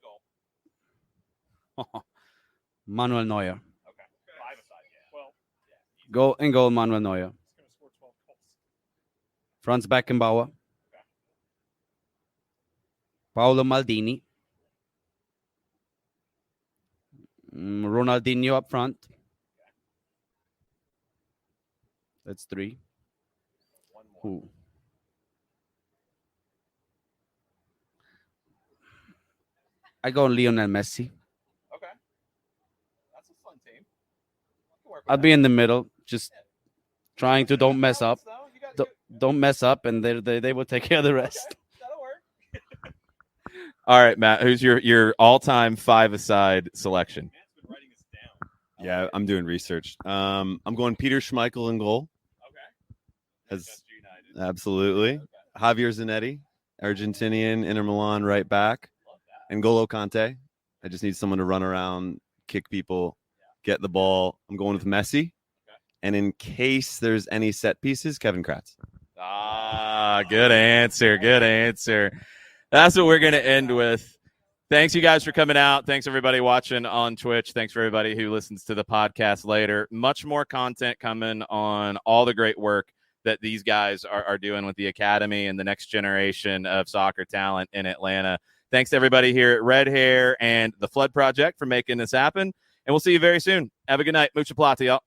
goal? Manuel Neuer. Okay. 5-a-side, yeah. Well, Go in goal, Manuel Neuer. He's going to score 12 goals. Franz Beckenbauer. Paolo Maldini. Ronaldinho up front. That's 3. One more. Who? I go Lionel Messi. Okay. That's a fun team. I'll be in the middle, just trying to don't mess up. Don't mess up, and they will take care of the rest. That'll work. All right, Matt, who's your all-time 5-a-side selection? Yeah, I'm doing research. I'm going Peter Schmeichel in goal. Okay. Absolutely. Okay. Javier Zanetti, Argentinian, Inter Milan right back. N'Golo Kante. I just need someone to run around, kick people, get the ball. I'm going with Messi. Okay. And in case there's any set pieces, Kevin Kratz. Good answer. Good answer. That's what we're going to end with. Thanks, you guys, for coming out. Thanks, everybody watching on Twitch. Thanks for everybody who listens to the podcast later. Much more content coming on all the great work that these guys are doing with the Academy and the next generation of soccer talent in Atlanta. Thanks to everybody here at Red Hare and the Flood Project for making this happen. And we'll see you very soon. Have a good night. Mucha plata, y'all.